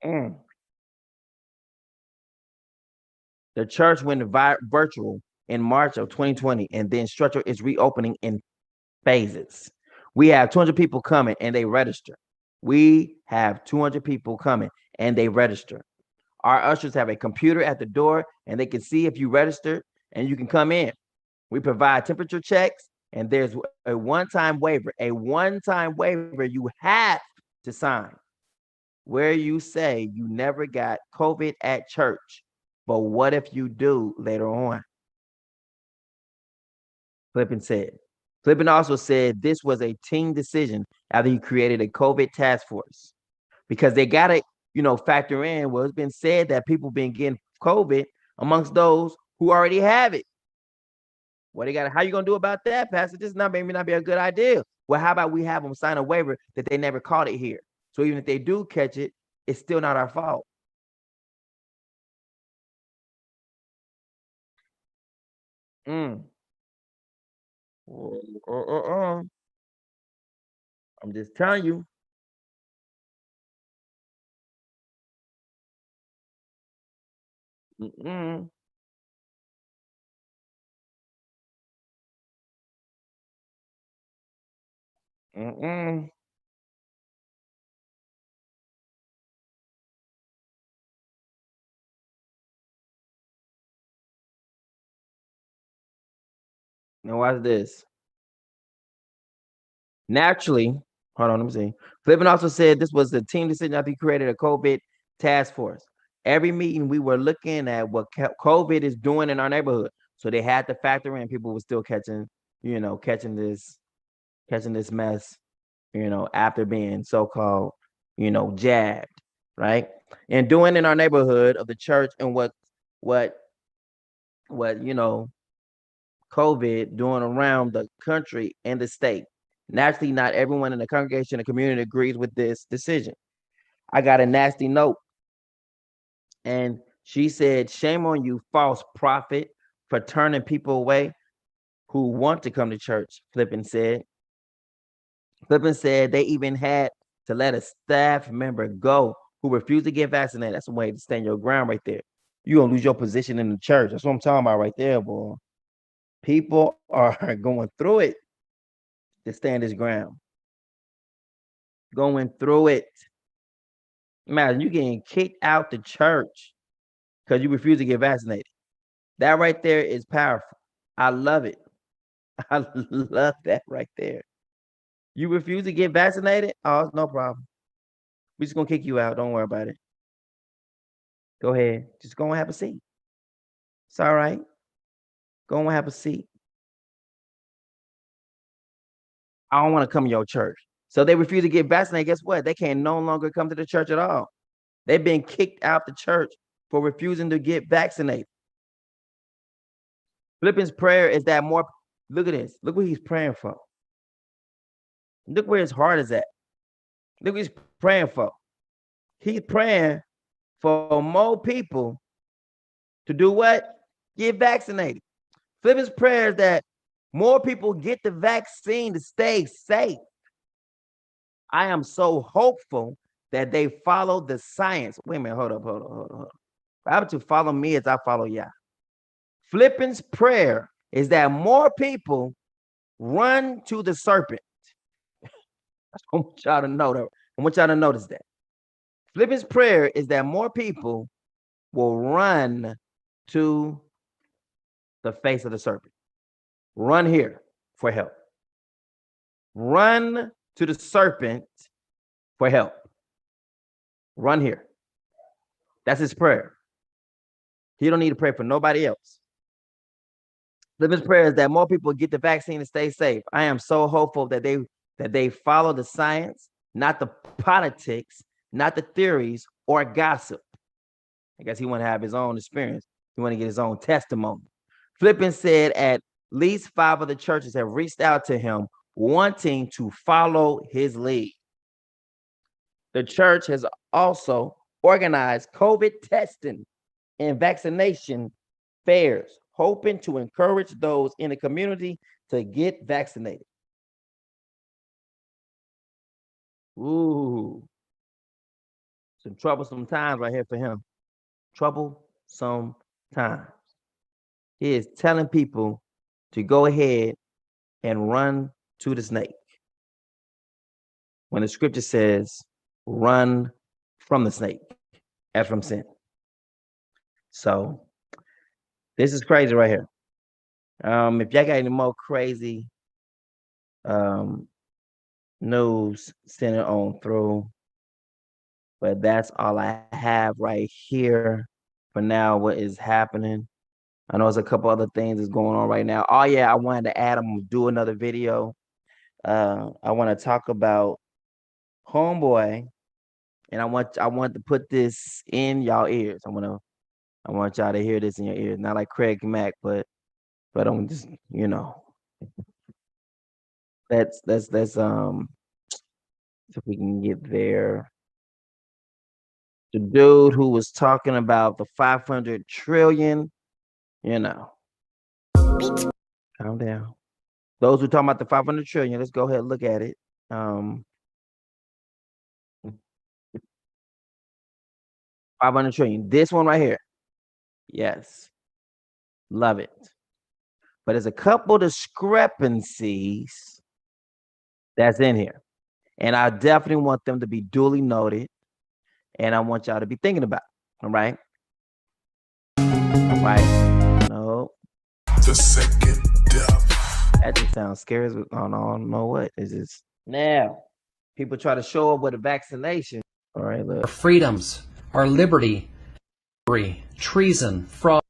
[SPEAKER 1] Mm. The church went virtual in March of 2020, and then structure is reopening in phases. We have 200 people coming and they register. We have 200 people coming and they register. Our ushers have a computer at the door and they can see if you registered and you can come in. We provide temperature checks and there's a one-time waiver. A one-time waiver you have to sign where you say you never got COVID at church. But what if you do later on? Flippin said. Flippin also said this was a team decision after he created a COVID task force because they got to, factor in. Well, it's been said that people been getting COVID amongst those who already have it. What they got? How you gonna do about that, Pastor? This not maybe not be a good idea. Well, how about we have them sign a waiver that they never caught it here? So even if they do catch it, it's still not our fault. Mm. I'm just telling you. Mm-mm. Mm-mm. Now watch this. Naturally, hold on, let me see. Flippin also said this was the team decision after he created a COVID task force. Every meeting we were looking at what COVID is doing in our neighborhood. So they had to factor in people were still catching, catching this mess, after being so-called, jabbed, right? And doing in our neighborhood of the church and what COVID doing around the country and the state. Naturally, not everyone in the congregation and community agrees with this decision. I got a nasty note, and she said, shame on you, false prophet, for turning people away who want to come to church. Flippin said. Flippin said they even had to let a staff member go who refused to get vaccinated. That's a way to stand your ground right there. You're gonna lose your position in the church. That's what I'm talking about right there, boy. People are going through it to stand his ground. Going through it. Imagine you getting kicked out the church because you refuse to get vaccinated. That right there is powerful. I love it. I love that right there. You refuse to get vaccinated? Oh, it's no problem. We're just gonna kick you out. Don't worry about it. Go ahead. Just go and have a seat. It's all right. Go and have a seat. I don't want to come to your church. So they refuse to get vaccinated. Guess what? They can no longer come to the church at all. They've been kicked out the church for refusing to get vaccinated. Philippians' prayer is that more. Look at this. Look what he's praying for. Look where his heart is at. Look what he's praying for. He's praying for more people to do what? Get vaccinated. Philippians' prayer is that more people get the vaccine to stay safe. I am so hopeful that they follow the science. Wait a minute, hold up. I have to follow me as I follow Yah. Philippians' prayer is that more people run to the serpent. I want y'all to know that. I want y'all to notice that. Philippians' prayer is that more people will run to the face of the serpent. Run here for help. Run to the serpent for help. Run here. That's his prayer. He don't need to pray for nobody else. Philippians' prayer is that more people get the vaccine and stay safe. I am so hopeful that they follow the science, not the politics, not the theories or gossip. I guess he want to have his own experience. He want to get his own testimony. Philippians said at least 5 of the churches have reached out to him wanting to follow his lead. The church has also organized COVID testing and vaccination fairs, hoping to encourage those in the community to get vaccinated. Ooh, some troublesome times right here for him. Troublesome times. He is telling people to go ahead and run to the snake. When the scripture says, run from the snake, as from sin. So this is crazy right here. If y'all got any more crazy news, send it on through. But that's all I have right here for now. What is happening? I know there's a couple other things that's going on right now. Oh yeah, I wanted to add. I'm gonna do another video. I want to talk about Homeboy, and I want to put this in y'all ears. I want y'all to hear this in your ears. Not like Craig Mack, but I'm just let's if we can get there. The dude who was talking about the 500 trillion, calm down. Those who talking about the 500 trillion, let's go ahead and look at it. 500 trillion. This one right here. Yes. Love it. But there's a couple discrepancies that's in here. And I definitely want them to be duly noted. And I want y'all to be thinking about it. All right. All right. No.
[SPEAKER 3] The second death.
[SPEAKER 1] That just sounds scary. I don't know what is this. Now, people try to show up with a vaccination. All right, look.
[SPEAKER 10] Our freedoms, our liberty, treason, fraud.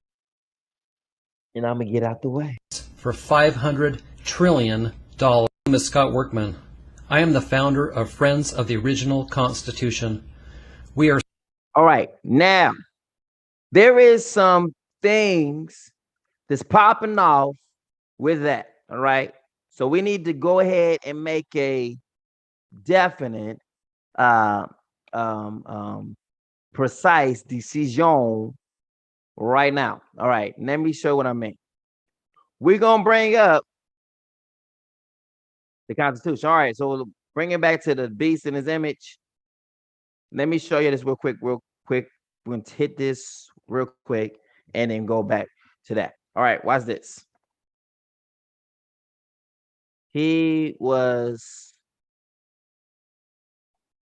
[SPEAKER 1] And I'm going to get out the way.
[SPEAKER 10] For $500 trillion. My name is Scott Workman. I am the founder of Friends of the Original Constitution. We are.
[SPEAKER 1] All right. Now, there is some things that's popping off with that. All right. So we need to go ahead and make a definite, precise decision right now. All right. Let me show what I mean. We're going to bring up the Constitution. All right. So we'll bring it back to the beast in his image. Let me show you this real quick. We're going to hit this real quick and then go back to that. All right. Watch this. He was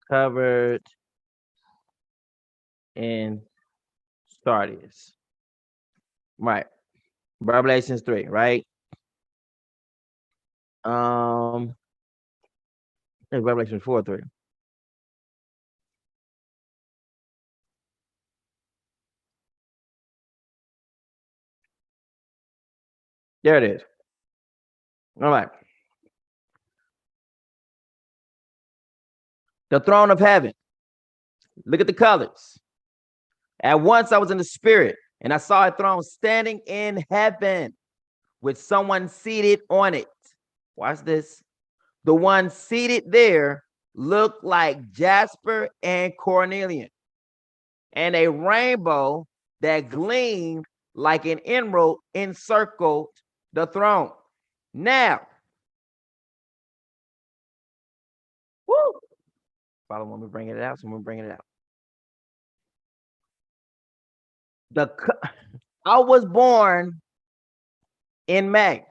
[SPEAKER 1] covered in Sardis. Right. Revelations 3, right? Um, it's Revelation 4, 3. There it is. All right. The throne of heaven. Look at the colors. At once I was in the spirit, and I saw a throne standing in heaven with someone seated on it. Watch this. The one seated there looked like jasper and cornelian, and a rainbow that gleamed like an emerald encircled the throne. Now, woo, follow when we bring it out. So we're bringing it out. I was born in May.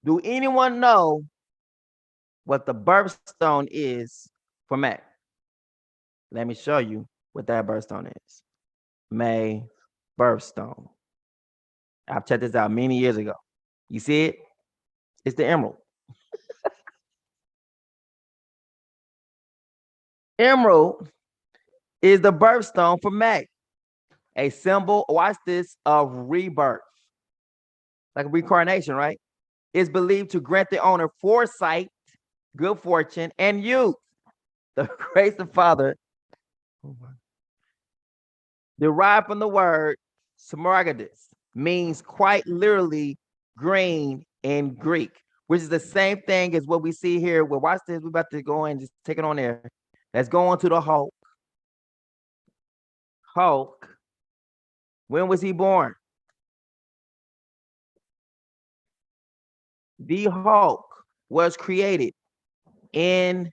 [SPEAKER 1] Do anyone know what the birthstone is for May? Let me show you what that birthstone is. May birthstone. I've checked this out many years ago. You see it? It's the emerald. Emerald is the birthstone for May, a symbol, watch this, of rebirth, like a reincarnation, right? It's believed to grant the owner foresight, good fortune, and youth. The grace of Father derived from the word smaragdus, means quite literally green in Greek, which is the same thing as what we see here. Well, watch this. We're about to go and just take it on there. Let's go on to the Hulk. Hulk. When was he born? The Hulk was created in,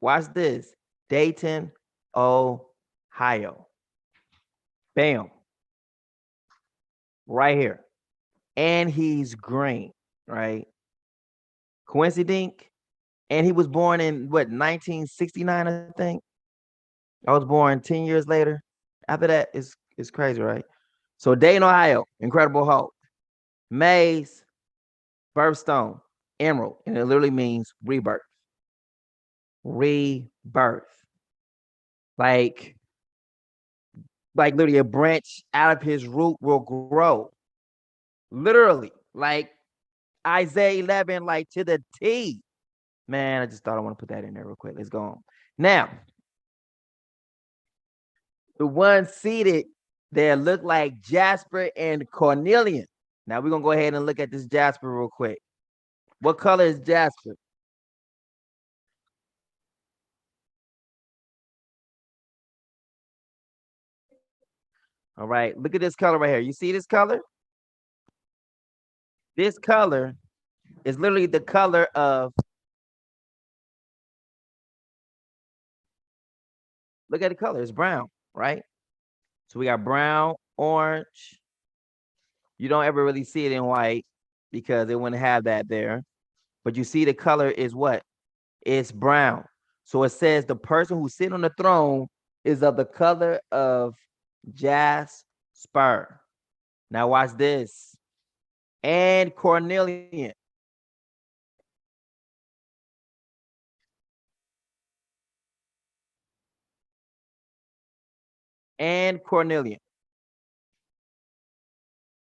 [SPEAKER 1] watch this, Dayton, Ohio. Bam. Right here. And he's green, right? Coincidence? And he was born in what, 1969, I think. I was born 10 years later. After that, it's crazy, right? So Dayton, Ohio, Incredible Hulk. May's birthstone, emerald, and it literally means rebirth. Rebirth. Like literally a branch out of his root will grow. Literally, like Isaiah 11, like to the T. Man, I just thought I want to put that in there real quick. Let's go on. Now, the one seated there looked like jasper and cornelian. Now we're gonna go ahead and look at this jasper real quick. What color is jasper? All right, look at this color right here. You see this color? This color is literally the color of, look at the color, it's brown, right? So we got brown, orange. You don't ever really see it in white because they wouldn't have that there. But you see the color is what? It's brown. So it says the person who's sitting on the throne is of the color of jasper. Now watch this. And cornelian. And cornelian.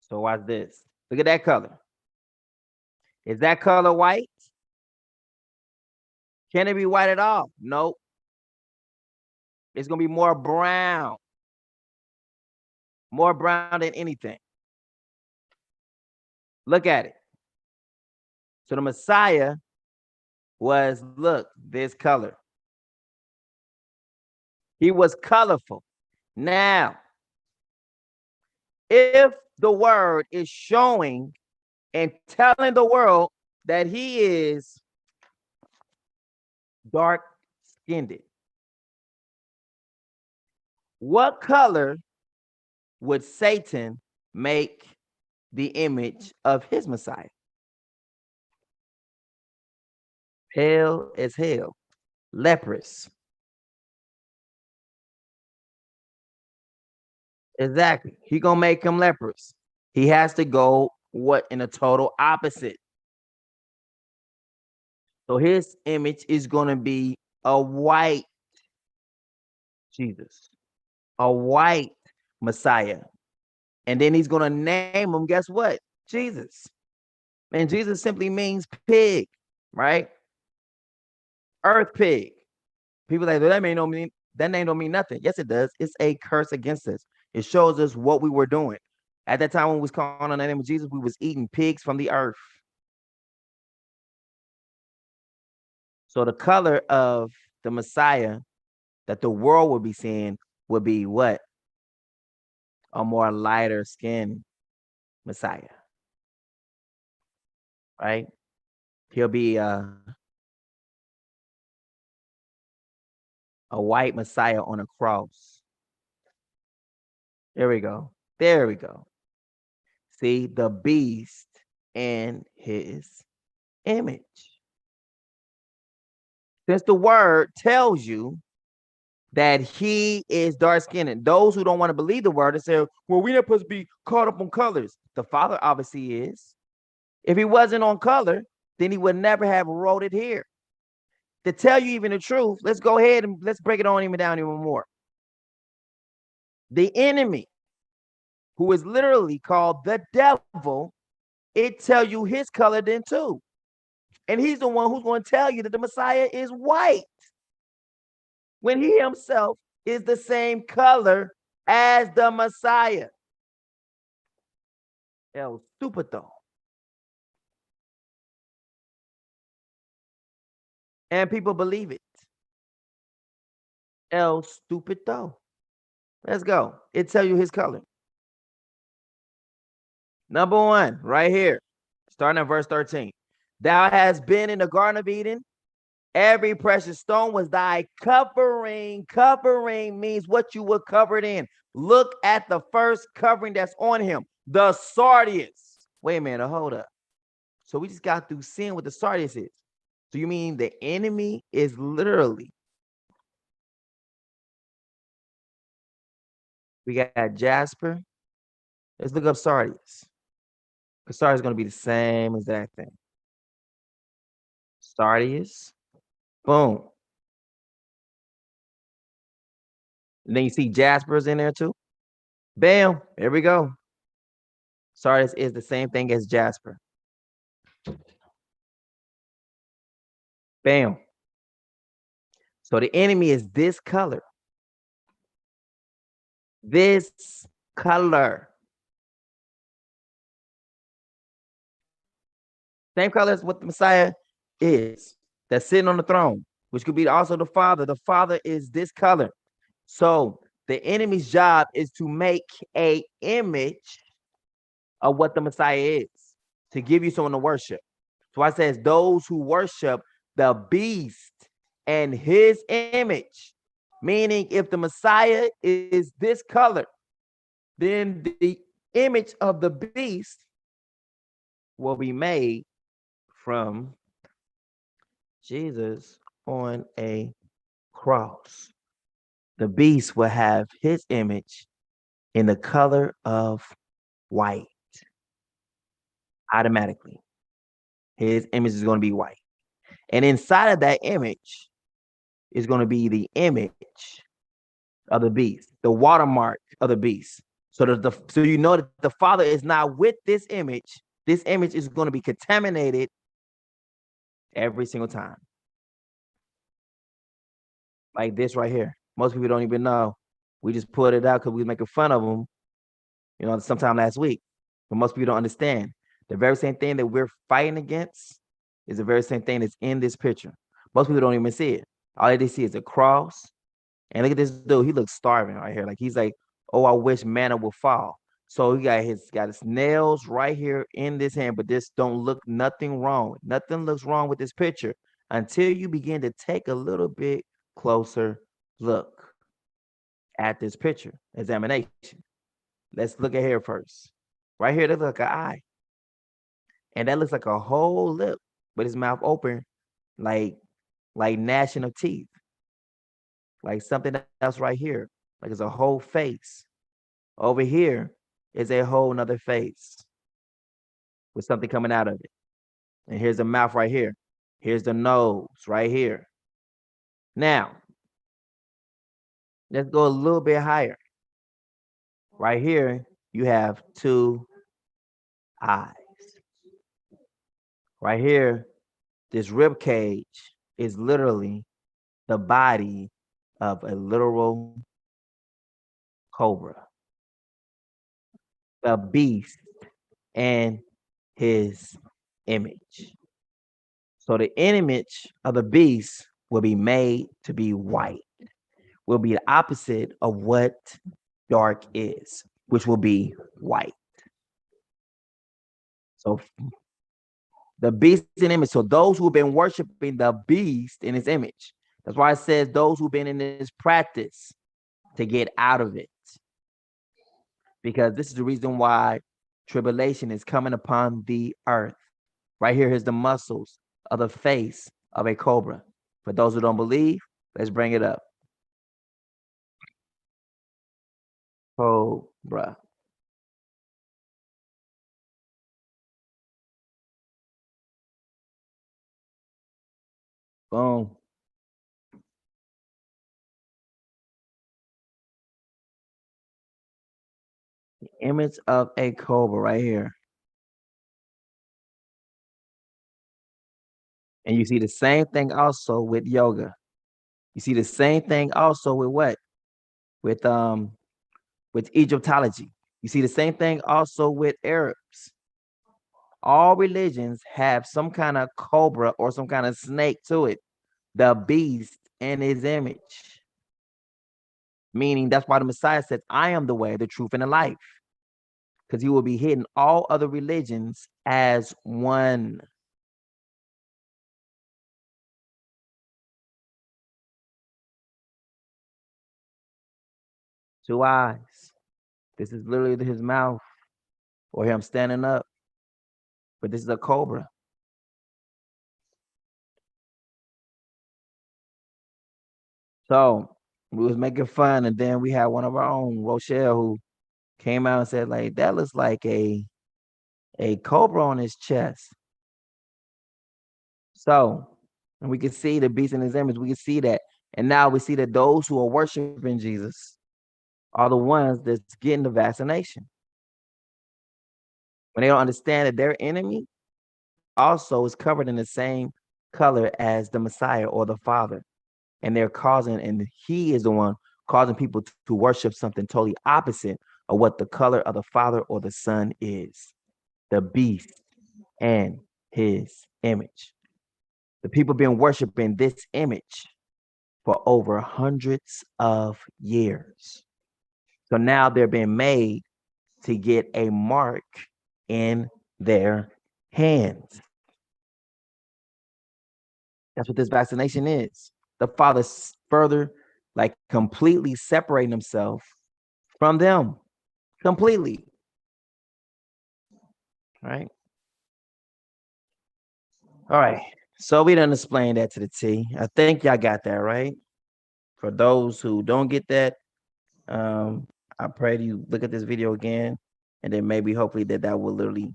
[SPEAKER 1] So watch this. Look at that color. Is that color white? Can it be white at all? Nope. It's gonna be more brown. More brown than anything. Look at it. So the Messiah was, look, this color. He was colorful. Now, if the word is showing and telling the world that he is dark skinned, what color would Satan make the image of his Messiah? Pale as hell, leprous. Exactly. He gonna make him leprous. He has to go what in a total opposite. So his image is gonna be a white Jesus, a white Messiah. And then he's gonna name him, guess what? Jesus. And Jesus simply means pig, right? Earth pig. People like that name don't mean that name don't mean nothing. Yes, it does. It's a curse against us. It shows us what we were doing. At that time when we was calling on the name of Jesus, we was eating pigs from the earth. So the color of the Messiah that the world would be seeing would be what? A more lighter skin Messiah, right? He'll be a white Messiah on a cross. There we go. There we go. See the beast in his image. Since the word tells you that he is dark skinned, and those who don't want to believe the word and say, well, we're not supposed to be caught up on colors. The Father obviously is. If he wasn't on color, then he would never have wrote it here. To tell you even the truth, let's go ahead and let's break it on even down even more. The enemy, who is literally called the devil, it tell you his color then too. And he's the one who's going to tell you that the Messiah is white when he himself is the same color as the Messiah. El Stupido. And people believe it. El Stupido. Let's go. It tell you his color. Number one, right here, starting at verse 13. Thou hast been in the Garden of Eden. Every precious stone was thy covering. Covering means what you were covered in. Look at the first covering that's on him, the sardius. Wait a minute, hold up. So we just got through seeing what the sardius is. So you mean the enemy is literally, we got Jasper. Let's look up sardius. Because sardius is going to be the same exact thing. Sardius. Boom. And then you see Jasper's in there too. Bam. There we go. Sardis is the same thing as Jasper. Bam. So the enemy is this color. This color. Same color as what the Messiah is. That's sitting on the throne, which could be also the Father. The Father is this color. So the enemy's job is to make a image of what the Messiah is, to give you someone to worship. So I says those who worship the beast and his image, meaning if the Messiah is this color, then the image of the beast will be made from Jesus on a cross. The beast will have his image in the color of white automatically. His image is going to be white. And inside of that image is going to be the image of the beast, the watermark of the beast. So you know that the Father is not with this image. This image is going to be contaminated every single time. Like this right here. Most people don't even know. We just put it out because we were making fun of them, sometime last week. But most people don't understand. The very same thing that we're fighting against is the very same thing that's in this picture. Most people don't even see it. All they see is a cross. And look at this dude. He looks starving right here. Like he's like, oh, I wish manna would fall. So he got his nails right here in this hand, but this don't look nothing wrong. Nothing looks wrong with this picture until you begin to take a little bit closer look at this picture examination. Let's look at here first. Right here, that looks like an eye. And that looks like a whole lip with his mouth open, like gnashing of teeth. Like something else right here. Like it's a whole face. Over here is a whole nother face with something coming out of it. And here's the mouth right here. Here's the nose right here. Now, let's go a little bit higher. Right here, you have two eyes. Right here, this rib cage is literally the body of a literal cobra, the beast and his image. So the image of the beast will be made to be white, will be the opposite of what dark is, which will be white. So the beast in image. So those who've been worshiping the beast in his image. That's why it says those who've been in this practice to get out of it. Because this is the reason why tribulation is coming upon the earth. Right here is the muscles of the face of a cobra. For those who don't believe, let's bring it up. Cobra. Boom. The image of a cobra right here. And you see the same thing also with yoga. You see the same thing also with what? With Egyptology. You see the same thing also with Arabs. All religions have some kind of cobra or some kind of snake to it, the beast in his image. Meaning that's why the Messiah said, I am the way, the truth, and the life. Because he will be hidden all other religions as one. Two eyes. This is literally his mouth or him standing up. But this is a cobra. So we was making fun, and then we had one of our own, Rochelle, who came out and said, like, that looks like a cobra on his chest. So, and we can see the beast in his image. We can see that. And now we see that those who are worshiping Jesus are the ones that's getting the vaccination. When they don't understand that their enemy also is covered in the same color as the Messiah or the Father. And they're causing, and he is the one causing people to worship something totally opposite of what the color of the Father or the Son is. The beast and his image. The people been worshiping this image for over hundreds of years. So now they're being made to get a mark in their hands. That's what this vaccination is. The Father's further, like, completely separating himself from them. Completely. Right? All right. So we done explained that to the T. I think y'all got that, right? For those who don't get that, I pray that you look at this video again, and then maybe hopefully that will literally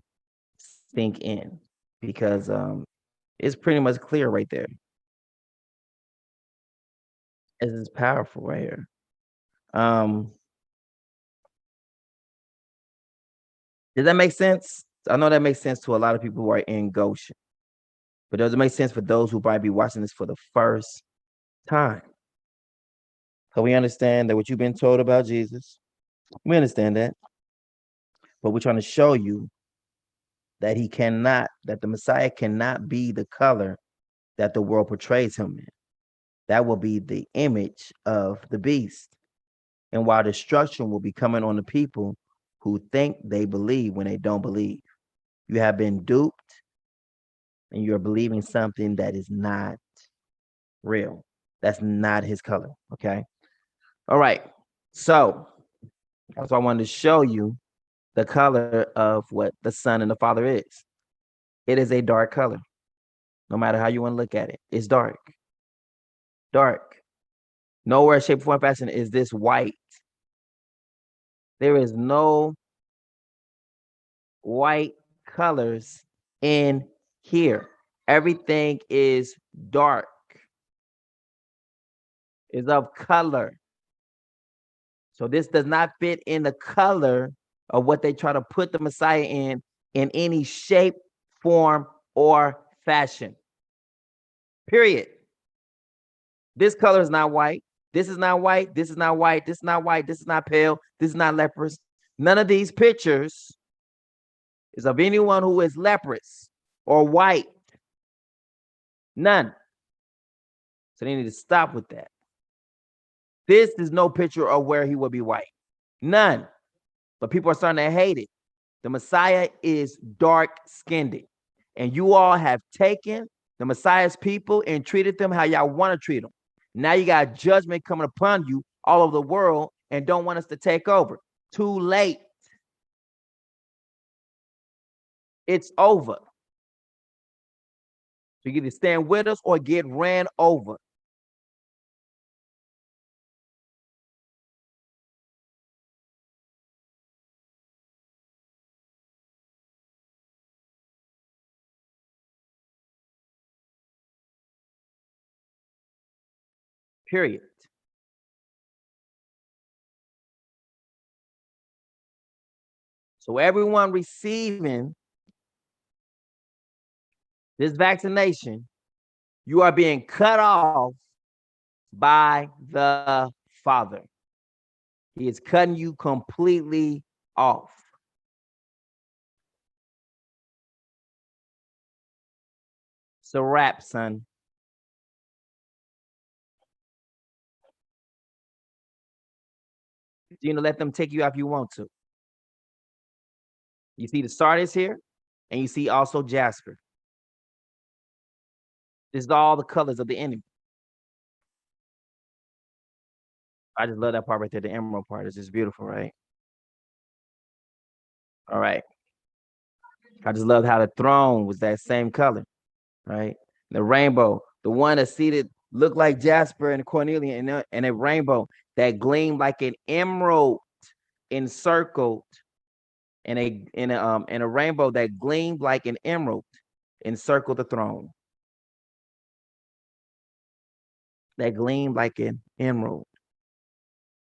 [SPEAKER 1] sink in, because it's pretty much clear right there. This is powerful right here. Does that make sense? I know that makes sense to a lot of people who are in Goshen, but does it make sense for those who might be watching this for the first time? So we understand that what you've been told about Jesus, we understand that, but we're trying to show you that that the Messiah cannot be the color that the world portrays him in. That will be the image of the beast. And while destruction will be coming on the people who think they believe when they don't believe, you have been duped and you're believing something that is not real. That's not his color. Okay. All right. So that's why I wanted to show you the color of what the Son and the Father is. It is a dark color. No matter how you want to look at it, it's dark. Dark. Nowhere, shape, form, fashion is this white. There is no white colors in here. Everything is dark, is of color. So this does not fit in the color of what they try to put the Messiah in any shape, form, or fashion. Period. This color is not white. This is not white. This is not white. This is not white. This is not pale. This is not leprous. None of these pictures is of anyone who is leprous or white. None. So they need to stop with that. This is no picture of where he will be white. None. But people are starting to hate it. The Messiah is dark skinned. And you all have taken the Messiah's people and treated them how y'all want to treat them. Now you got judgment coming upon you all over the world and don't want us to take over. Too late. It's over. So you either stand with us or get ran over. Period. So everyone receiving this vaccination, you are being cut off by the Father. He is cutting you completely off. It's a wrap, son. You know, let them take you out if you want to. You see the sardis here, and you see also jasper. This is all the colors of the enemy. I just love that part right there, the emerald part. It's just beautiful, right? All right. I just love how the throne was that same color, right? The rainbow, the one that seated looked like jasper and cornelian, and a rainbow that gleamed like an emerald encircled, and a rainbow that gleamed like an emerald encircled the throne. That gleamed like an emerald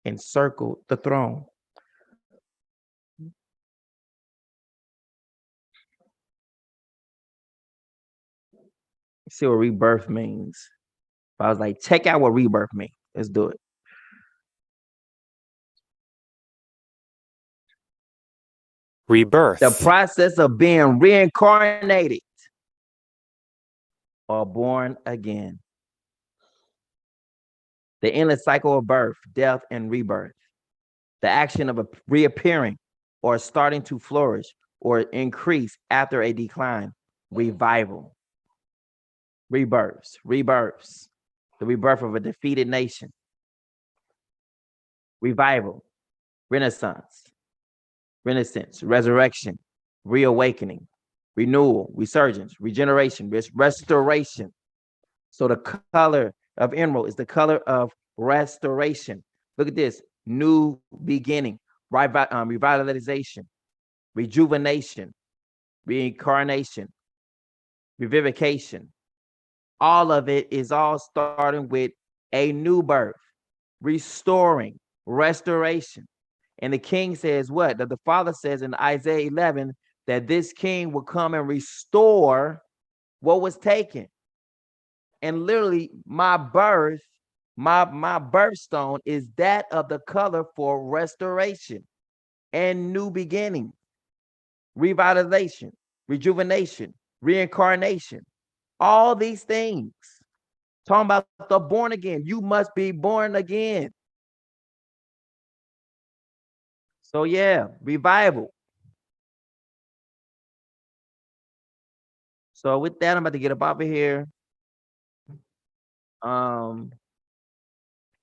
[SPEAKER 1] encircled the throne. See what rebirth means. I was like, check out what rebirth means. Let's do it.
[SPEAKER 11] Rebirth.
[SPEAKER 1] The process of being reincarnated or born again. The endless cycle of birth, death, and rebirth. The action of a reappearing or starting to flourish or increase after a decline. Revival. Rebirths. The rebirth of a defeated nation. Revival. Renaissance, resurrection, reawakening, renewal, resurgence, regeneration, restoration. So the color of emerald is the color of restoration. Look at this: new beginning, revitalization, rejuvenation, reincarnation, revivification. All of it is all starting with a new birth, restoring, restoration. And the king says what? That the Father says in Isaiah 11 that this king will come and restore what was taken. And literally, my birth, my birthstone is that of the color for restoration and new beginning, revitalization, rejuvenation, reincarnation, all these things. Talking about the born again. You must be born again. So yeah, revival. So with that, I'm about to get up out of here.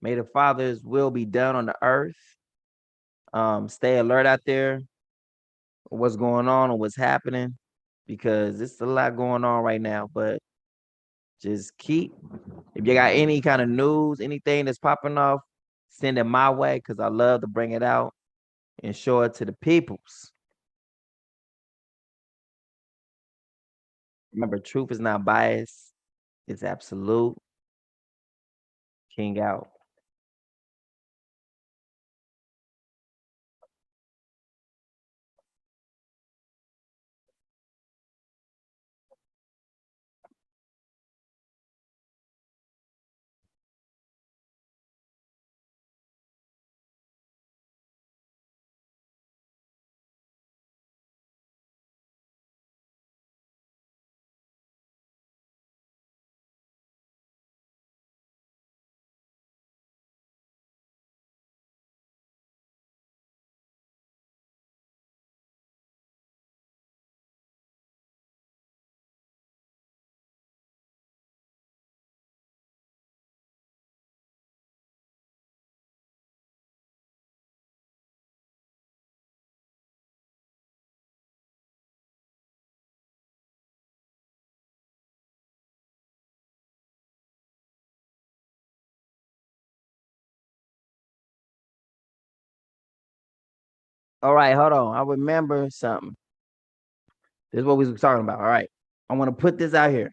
[SPEAKER 1] May the Father's will be done on the earth. Stay alert out there. What's going on and what's happening, because it's a lot going on right now. But just keep. If you got any kind of news, anything that's popping off, send it my way because I love to bring it out. and show it to the peoples. Remember, truth is not biased, it's absolute. King out. All right, hold on. I remember something. This is what we was talking about. All right. I want to put this out here.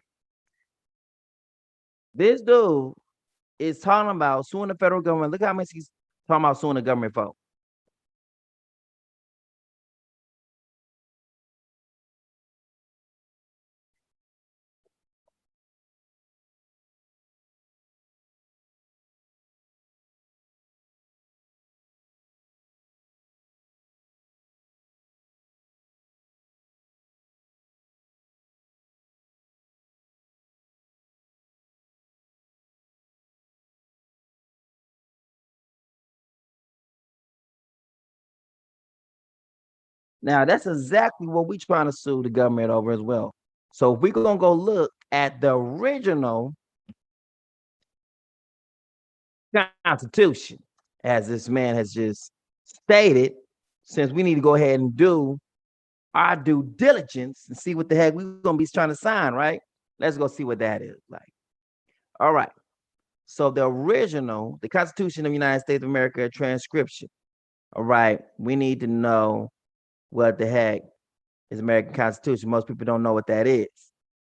[SPEAKER 1] This dude is talking about suing the federal government. Look how much he's talking about suing the government for. Now, that's exactly what we trying to sue the government over as well. So if we're gonna go look at the original Constitution, as this man has just stated, since we need to go ahead and do our due diligence and see what the heck we're gonna be trying to sign, right? Let's go see what that is like. All right. So the original, the Constitution of the United States of America transcription. All right. We need to know what the heck is American Constitution. Most people don't know what that is.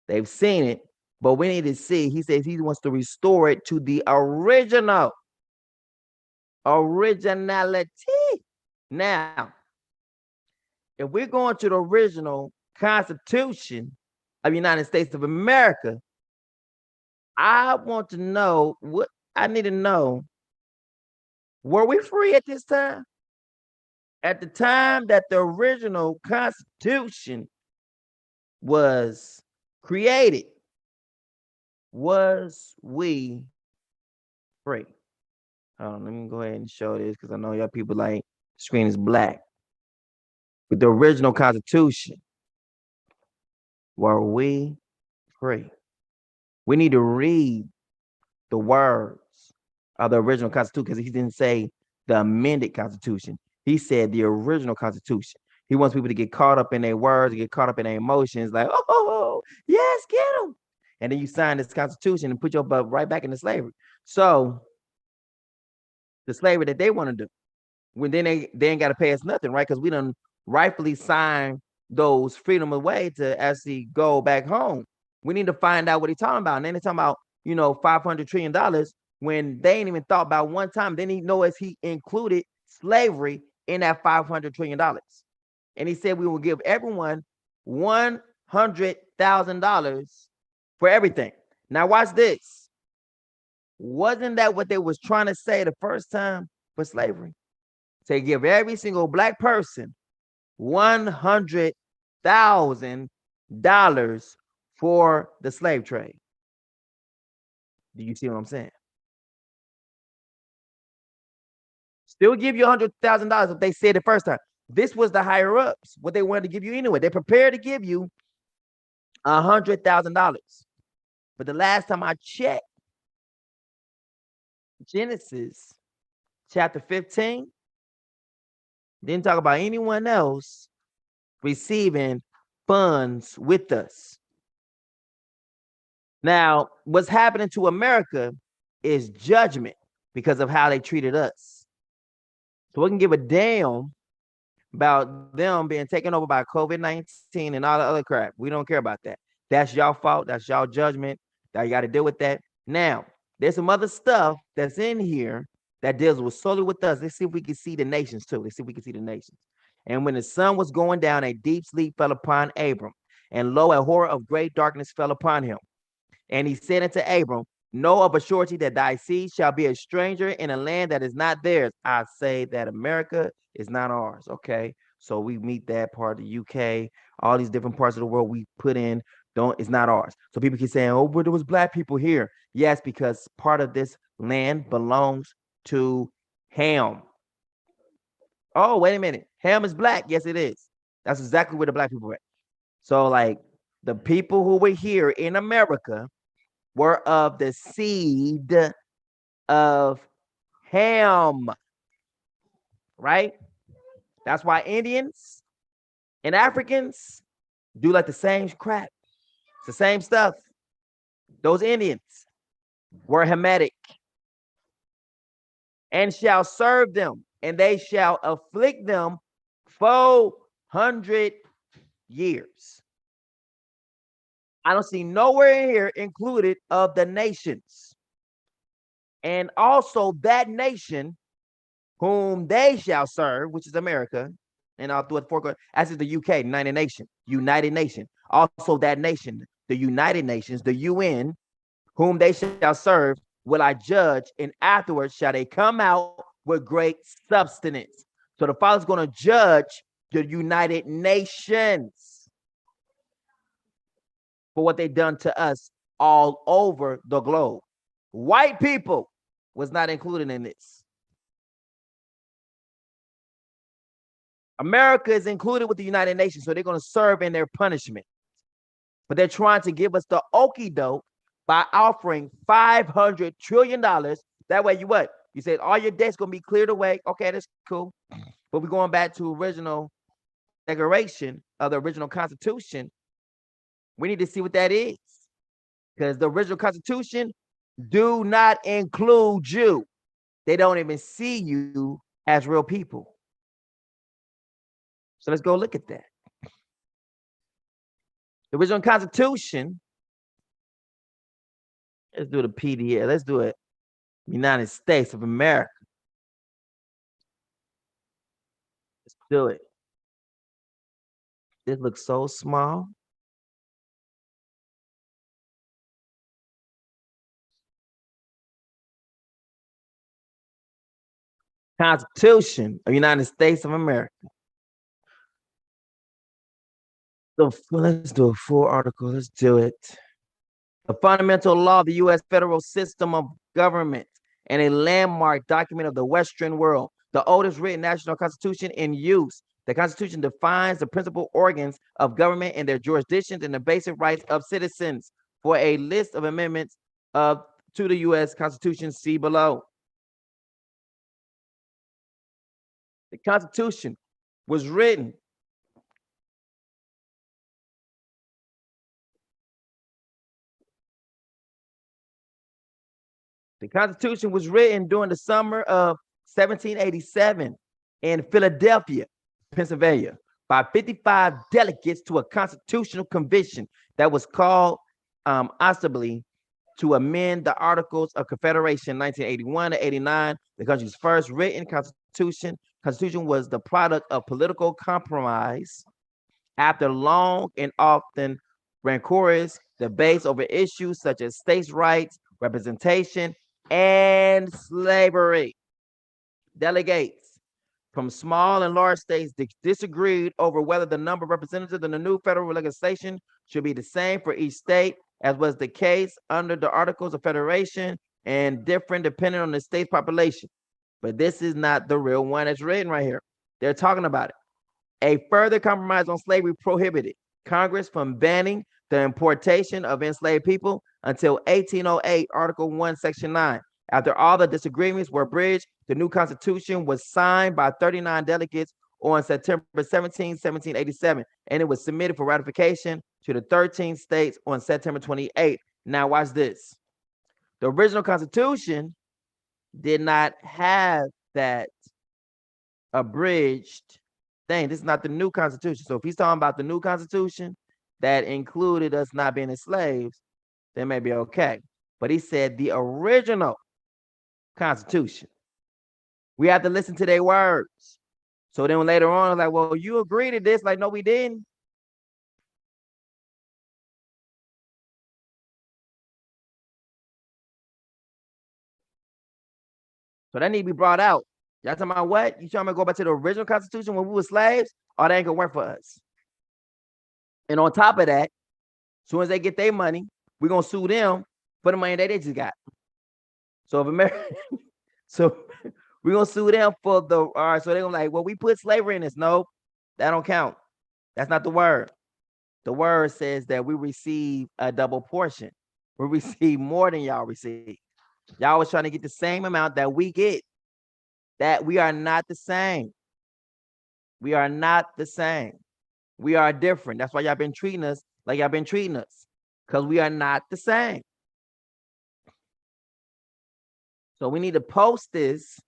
[SPEAKER 1] They've seen it, but we need to see. He says he wants to restore it to the originality. Now, if we're going to the original Constitution of the United States of America, I want to know what I need to know. Were we free at this time? At the time that the original Constitution was created, was we free? Let me go ahead and show this because I know y'all people like screen is black. With the original Constitution, were we free? We need to read the words of the original Constitution because he didn't say the amended Constitution. He said the original Constitution. He wants people to get caught up in their words, get caught up in their emotions, like, oh, yes, get them. And then you sign this Constitution and put your butt right back into slavery. So the slavery that they want to do, when then they ain't got to pay us nothing, right? Because we done rightfully signed those freedom away to actually go back home. We need to find out what he's talking about. And then they're talking about, $500 trillion when they ain't even thought about one time. Then he knows he included slavery in that $500 trillion. And he said we will give everyone $100,000 for everything. Now watch this. Wasn't that what they was trying to say the first time for slavery? To give every single black person $100,000 for the slave trade. Do you see what I'm saying? Still give you $100,000 if they said it first time. This was the higher ups, what they wanted to give you anyway. They're prepared to give you $100,000. But the last time I checked, Genesis chapter 15 didn't talk about anyone else receiving funds with us. Now, what's happening to America is judgment because of how they treated us. So we can give a damn about them being taken over by COVID-19 and all the other crap. We don't care about that. That's y'all fault. That's y'all judgment. That you got to deal with that. Now, there's some other stuff that's in here that deals with solely with us. Let's see if we can see the nations too. Let's see if we can see the nations. And when the sun was going down, a deep sleep fell upon Abram, and lo, a horror of great darkness fell upon him. And he said unto Abram, know of a surety that thy seed shall be a stranger in a land that is not theirs. I say that America is not ours. Okay. So we meet that part of the UK, all these different parts of the world we put in, it's not ours. So people keep saying, oh, but there was black people here. Yes, because part of this land belongs to Ham. Oh, wait a minute. Ham is black. Yes, it is. That's exactly where the black people are at. So, like, the people who were here in America were of the seed of Ham, right? That's why Indians and Africans do like the same crap. It's the same stuff. Those Indians were Hamitic, and shall serve them, and they shall afflict them 400 years. I don't see nowhere in here included of the nations. And also that nation whom they shall serve, which is America, and I'll do it for as is the UK, United Nation. Also that nation, the United Nations, the UN, whom they shall serve, will I judge, and afterwards shall they come out with great substance. So the Father's going to judge the United Nations for what they've done to us all over the globe. White people was not included in this. America is included with the United Nations, so they're going to serve in their punishment. But they're trying to give us the okie doke by offering $500 trillion. That way, you what? You said all your debt's going to be cleared away. Okay, that's cool. But we're going back to original declaration of the original Constitution. We need to see what that is, because the original Constitution do not include you. They don't even see you as real people. So let's go look at that. The original Constitution. Let's do the PDF. Let's do it. United States of America. Let's do it. This looks so small. Constitution of United States of America. So let's do a full article. Let's do it. The fundamental law of the U.S. federal system of government and a landmark document of the Western world. The oldest written national constitution in use. The Constitution defines the principal organs of government and their jurisdictions and the basic rights of citizens. For a list of amendments to the U.S. Constitution, see below. The Constitution was written during the summer of 1787 in Philadelphia, Pennsylvania, by 55 delegates to a constitutional convention that was called ostensibly to amend the Articles of Confederation 1981 to 89, the country's first written constitution. Constitution was the product of political compromise after long and often rancorous debates over issues such as states' rights, representation, and slavery. Delegates from small and large states disagreed over whether the number of representatives in the new federal legislation should be the same for each state, as was the case under the Articles of Federation, and different depending on the state's population. But this is not the real one that's written right here. They're talking about it. A further compromise on slavery prohibited Congress from banning the importation of enslaved people until 1808, Article 1, Section 9. After all the disagreements were bridged, the new Constitution was signed by 39 delegates on September 17, 1787, and it was submitted for ratification to the 13 states on September 28. Now watch this. The original Constitution did not have that abridged thing. This is not the new Constitution. So if he's talking about the new Constitution that included us not being slaves, then maybe okay. But he said the original Constitution. We have to listen to their words. So then later on, like, well, you agree to this? Like, no, we didn't. So that need to be brought out. Y'all talking about what? You trying to go back to the original Constitution when we were slaves? Oh, that ain't gonna work for us. And on top of that, as soon as they get their money, we're gonna sue them for the money that they just got. So if America, so we're gonna sue them for the all right. So they're gonna like, well, we put slavery in this. No, that don't count. That's not the word. The word says that we receive a double portion. We receive more than y'all receive. Y'all was trying to get the same amount that we get. That we are not the same. We are not the same. We are different. That's why y'all been treating us like y'all been treating us, because we are not the same. So we need to post this.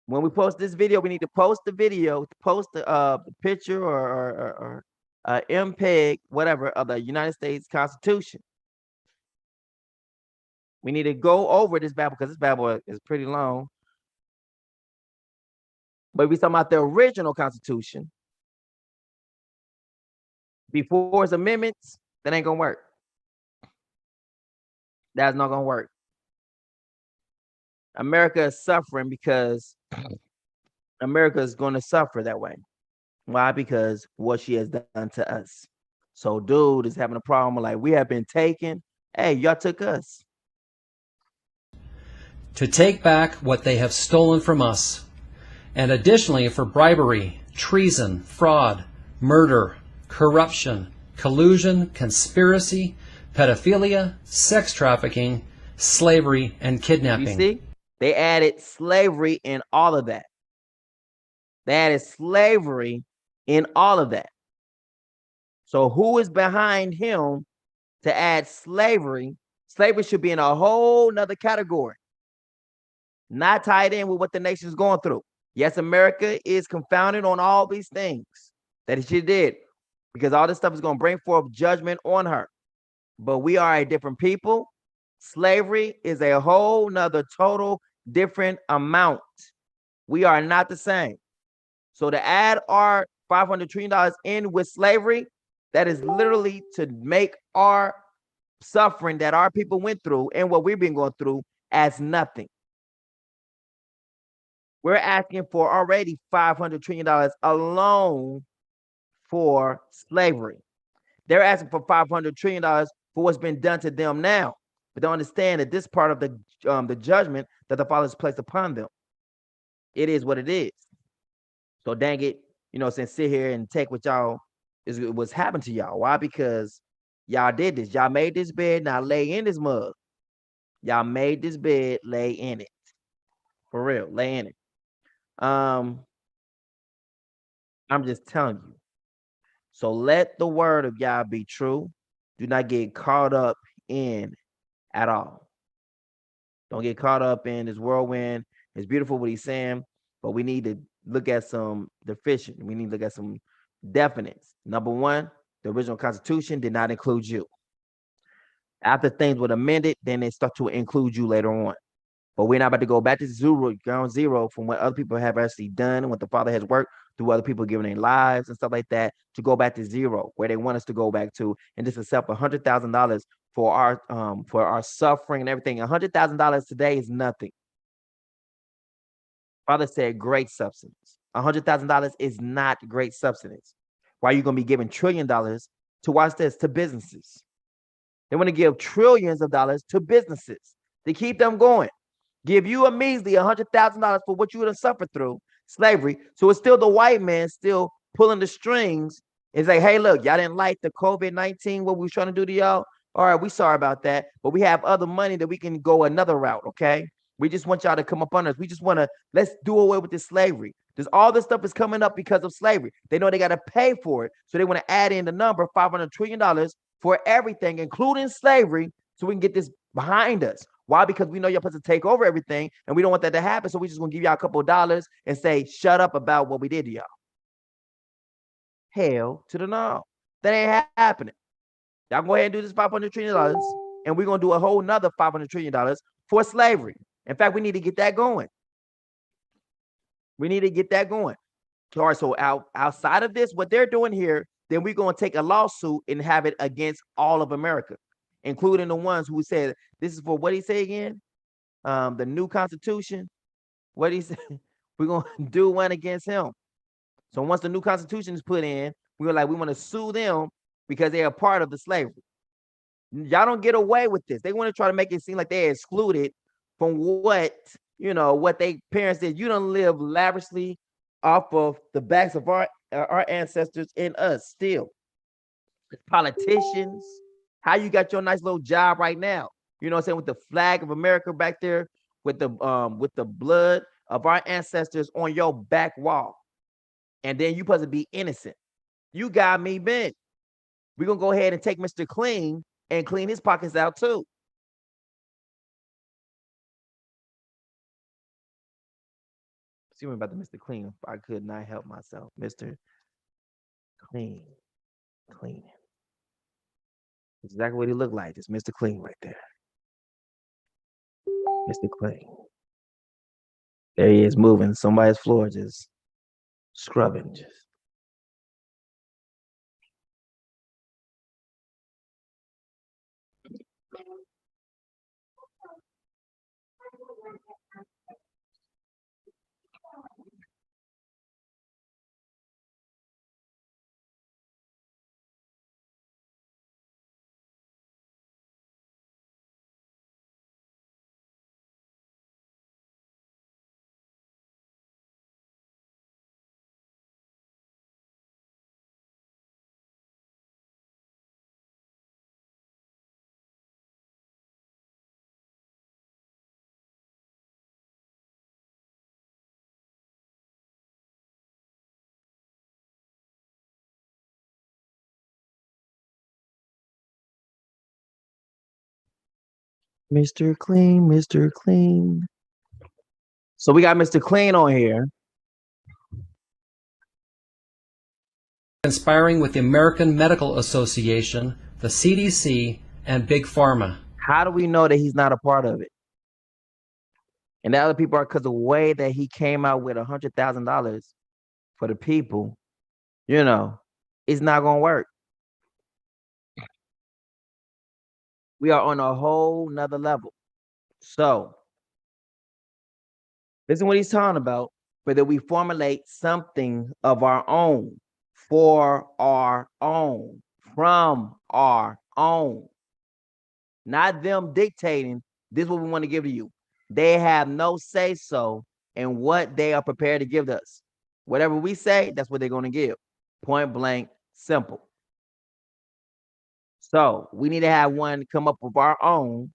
[SPEAKER 1] When we post this video, we need to post the video, post the picture or MPEG, whatever, of the United States Constitution. We need to go over this Bible because this Bible is pretty long. But if we talking about the original Constitution, before its amendments, that ain't gonna work. That's not gonna work. America is suffering because America is going to suffer that way. Why? Because what she has done to us. So dude is having a problem like, we have been taken. Hey, y'all took us.
[SPEAKER 10] To take back what they have stolen from us, and additionally for bribery, treason, fraud, murder, corruption, collusion, conspiracy, pedophilia, sex trafficking, slavery, and kidnapping.
[SPEAKER 1] You see? They added slavery in all of that. They added slavery in all of that. So who is behind him to add slavery? Slavery should be in a whole nother category, not tied in with what the nation is going through. Yes, America is confounded on all these things that she did, because all this stuff is going to bring forth judgment on her. But we are a different people. Slavery is a whole nother total different amount. We are not the same. So to add our $500 trillion in with slavery, that is literally to make our suffering that our people went through and what we've been going through as nothing. We're asking for already $500 trillion alone for slavery. They're asking for $500 trillion for what's been done to them now. But don't understand that this part of the judgment that the Father has placed upon them. It is what it is. So dang it, since sit here and take what y'all is what's happened to y'all. Why? Because y'all did this. Y'all made this bed, now lay in this mug. Y'all made this bed, lay in it. For real, lay in it. I'm just telling you. So let the word of God be true. Do not get caught up in at all. Don't get caught up in this whirlwind. It's beautiful what he's saying, but we need to look at some deficient. We need to look at some definites. Number one, the original Constitution did not include you. After things were amended, then they start to include you later on. But we're not about to go back to ground zero from what other people have actually done and what the Father has worked through other people giving their lives and stuff like that, to go back to zero, where they want us to go back to, and just accept $100,000 for our suffering and everything. $100,000 today is nothing. Father said great substance. $100,000 is not great substance. Why are you going to be giving $1 trillion to watch this to businesses? They want to give trillions of dollars to businesses to keep them going. Give you a measly $100,000 for what you would have suffered through slavery. So it's still the white man still pulling the strings. It's like, hey, look, y'all didn't like the COVID-19, what we were trying to do to y'all. All right, we sorry about that. But we have other money that we can go another route, okay? We just want y'all to come up on us. We just want to, let's do away with this slavery. There's all this stuff is coming up because of slavery. They know they got to pay for it. So they want to add in the number $500 trillion for everything, including slavery, so we can get this behind us. Why? Because we know you're supposed to take over everything, and we don't want that to happen. So we just gonna give y'all a couple of dollars and say, shut up about what we did to y'all. Hell to the no. That ain't happening. Y'all go ahead and do this $500 trillion, and we're gonna do a whole nother $500 trillion for slavery. In fact, we need to get that going. We need to get that going. All right, so outside of this, what they're doing here, then we're gonna take a lawsuit and have it against all of America, including the ones who said this is for what he say again? The new constitution. What he said, we're gonna do one against him. So once the new constitution is put in, we were like, we want to sue them because they are part of the slavery. Y'all don't get away with this. They want to try to make it seem like they're excluded from what what they parents did. You don't live lavishly off of the backs of our ancestors and us still. Politicians, how you got your nice little job right now? You know what I'm saying, with the flag of America back there, with the blood of our ancestors on your back wall, and then you supposed to be innocent. You got me bent. We're gonna go ahead and take Mr. Clean and clean his pockets out too. See what about the Mr. Clean. I could not help myself. Mr. Clean. Clean. That's exactly what he looked like. It's Mr. Clean right there. Mr. Clean. There he is moving somebody's floor, just scrubbing. Just. Mr. Clean, Mr. Clean. So we got Mr. Clean on here.
[SPEAKER 10] Conspiring with the American Medical Association, the CDC, and Big Pharma.
[SPEAKER 1] How do we know that he's not a part of it? And the other people are because the way that he came out with $100,000 for the people, it's not gonna work. We are on a whole nother level. So listen what he's talking about, whether we formulate something of our own, for our own, from our own, not them dictating this is what we want to give to you. They have no say so in what they are prepared to give to us. Whatever we say, that's what they're going to give. Point blank, simple. So we need to have one come up with our own,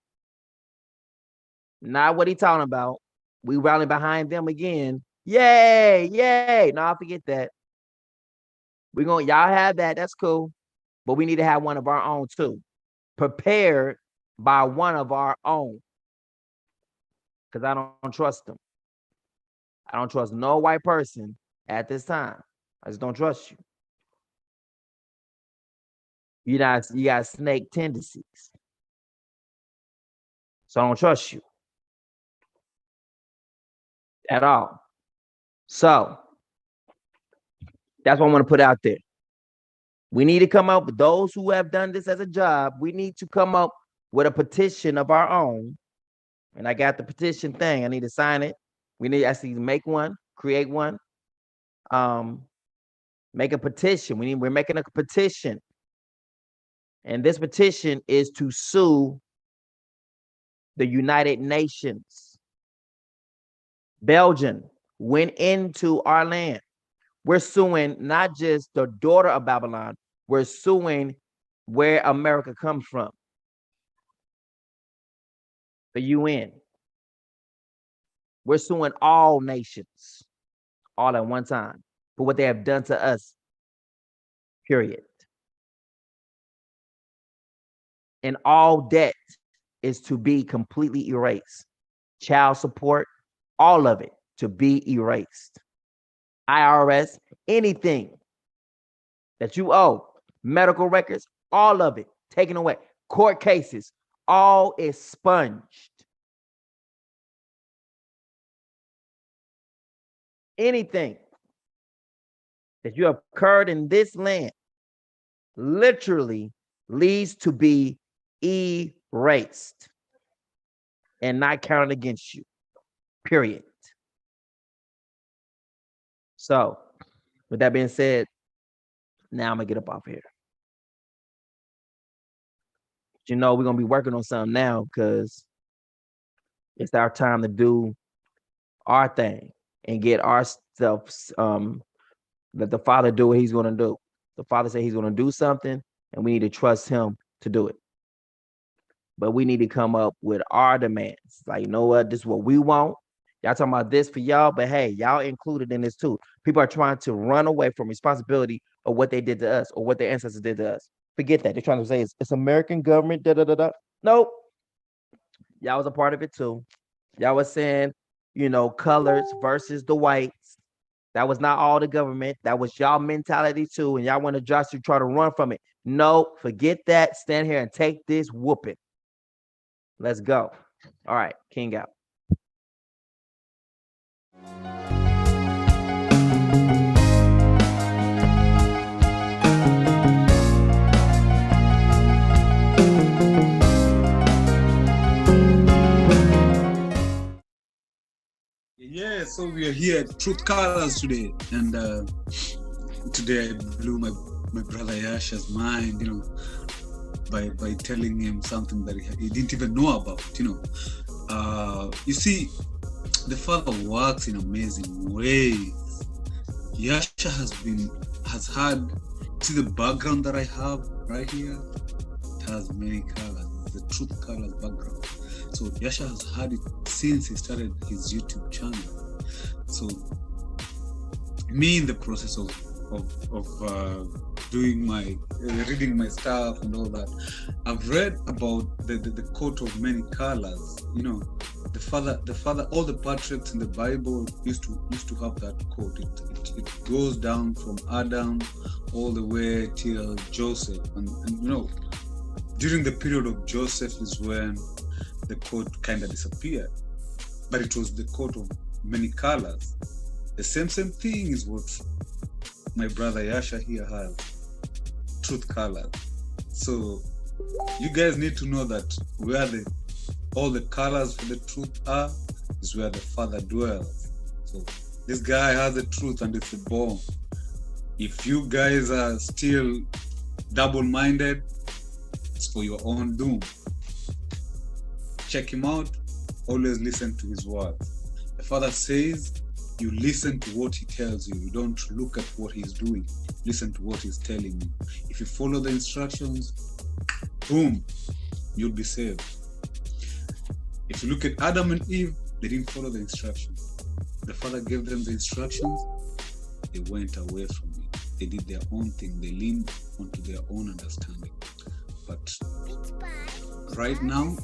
[SPEAKER 1] not what he's talking about. We rally behind them again. Yay, yay. No, I forget that. Y'all have that. That's cool. But we need to have one of our own too. Prepared by one of our own. Because I don't trust them. I don't trust no white person at this time. I just don't trust you. You got snake tendencies. So I don't trust you at all. So that's what I want to put out there. We need to come up with those who have done this as a job. We need to come up with a petition of our own. And I got the petition thing. I need to sign it. We need to actually make one, create one. Make a petition. We're making a petition. And this petition is to sue the United Nations. Belgium went into our land. We're suing not just the daughter of Babylon, we're suing where America comes from. The UN. We're suing all nations, all at one time, for what they have done to us, period. And all debt is to be completely erased. Child support, all of it to be erased. IRS, anything that you owe, medical records, all of it taken away, court cases, all expunged. Anything that you have occurred in this land literally leads to be erased and not counted against you. Period. So, with that being said, now I'm gonna get up off here. But we're gonna be working on something now because it's our time to do our thing and get our stuff. Let the Father do what He's gonna do. The Father said He's gonna do something, and we need to trust Him to do it. But we need to come up with our demands. Like, you know what? This is what we want. Y'all talking about this for y'all, but hey, y'all included in this too. People are trying to run away from responsibility of what they did to us or what their ancestors did to us. Forget that. They're trying to say it's American government. Da da da da. Nope. Y'all was a part of it too. Y'all was saying, colors versus the whites. That was not all the government. That was y'all mentality too. And y'all want to just to try to run from it. No, forget that. Stand here and take this whooping. Let's go. All right, King out.
[SPEAKER 12] Yeah, so we are here at Truth Colors today, and today I blew my brother Yasha's mind, by telling him something that he didn't even know about. You see, the Father works in amazing ways. Yasha has had, see the background that I have right here. It has many colors. It's the Truth Colors background. So Yasha has had it since he started his YouTube channel. So me in the process of doing my reading my stuff and all that, I've read about the coat of many colors. The father, all the patriarchs in the Bible used to have that coat. It goes down from Adam all the way till Joseph, and during the period of Joseph is when the coat kind of disappeared, but it was the coat of many colors. The same thing is what my brother Yasha here has, Truth Colors. So you guys need to know that where all the colors for the truth are is where the Father dwells. So this guy has the truth and it's the bomb. If you guys are still double-minded, it's for your own doom. Check him out. Always listen to his words. The Father says you listen to what he tells you. You don't look at what he's doing. Listen to what he's telling you. If you follow the instructions, boom, you'll be saved. If you look at Adam and Eve, they didn't follow the instructions. The Father gave them the instructions. They went away from it. They did their own thing. They leaned onto their own understanding. But right now,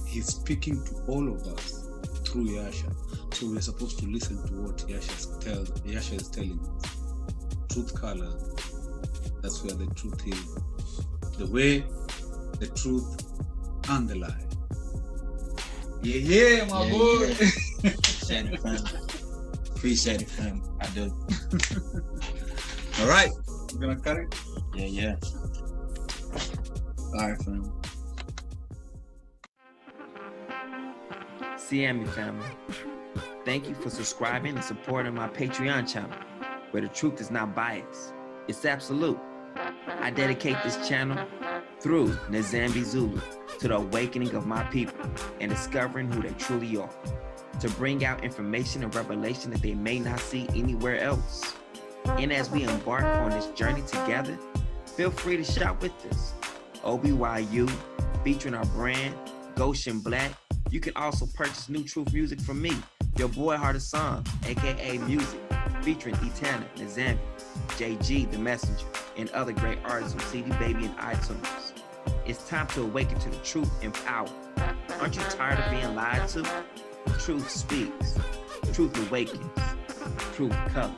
[SPEAKER 12] He's speaking to all of us through Yasha. So we're supposed to listen to what Yasha is telling us. Truth Colors, that's where the truth is. The way, the truth, and the lie. Yeah, my boy.
[SPEAKER 13] Yeah. Appreciate it, fam. Appreciate it, fam. I do.
[SPEAKER 12] All right. You gonna cut it?
[SPEAKER 13] Yeah. All right, fam.
[SPEAKER 1] CME family, thank you for subscribing and supporting my Patreon channel, where the truth is not biased. It's absolute. I dedicate this channel through Nzambi Zulu to the awakening of my people and discovering who they truly are, to bring out information and revelation that they may not see anywhere else. And as we embark on this journey together, feel free to shop with us. OBYU, featuring our brand, Goshen Black. You can also purchase New Truth music from me, your boy Heart of Song, aka Music, featuring Etana, Nzambi, JG, The Messenger, and other great artists on CD Baby and iTunes. It's time to awaken to the truth and power. Aren't you tired of being lied to? Truth speaks. Truth awakens. Truth colors.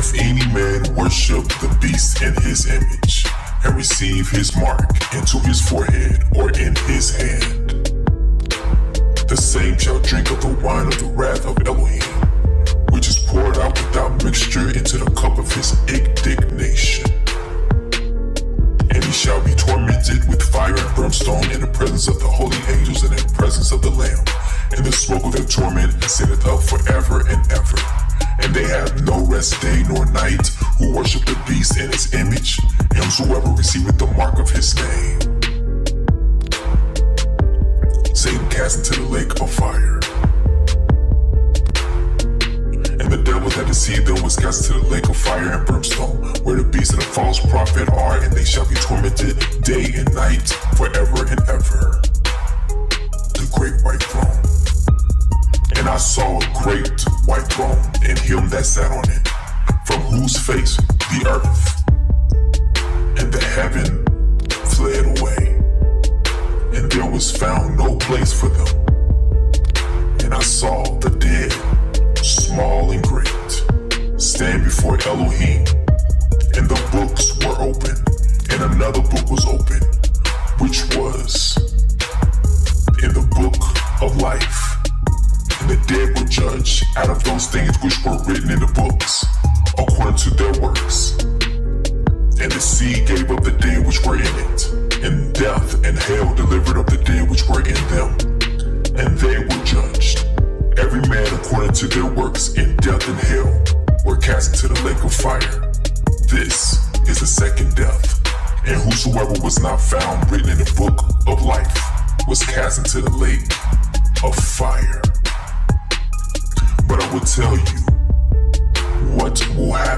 [SPEAKER 3] if any man worship the beast in his image, and receive his mark into his forehead or in his hand, the same shall drink of the wine of the wrath of Elohim, which is poured out without mixture into the cup of his indignation. And he shall be tormented with fire and brimstone in the presence of the holy angels and in the presence of the Lamb. And the smoke of their torment ascendeth up forever and ever. And they have no rest day nor night who worship the beast in his image, and whosoever receiveth the mark of his name. Satan cast into the lake of fire. And the devil that deceived them was cast into the lake of fire and brimstone, where the beast and the false prophet are, and they shall be tormented day and night forever and ever. The great white throne. And I saw a great white throne, and him that sat on it, from whose face the earth and the heaven fled away, and there was found no place for them. And I saw the dead, small and great, stand before Elohim, and the books were open, and another book was open, which was in the book of life. And the dead were judged out of those things which were written in the books, according to their works. And the sea gave up the dead which were in it, and death and hell delivered up the dead which were in them. And they were judged, every man according to their works, in death and hell were cast into the lake of fire. This is the second death. And whosoever was not found written in the book of life was cast into the lake of fire. But I will tell you what will happen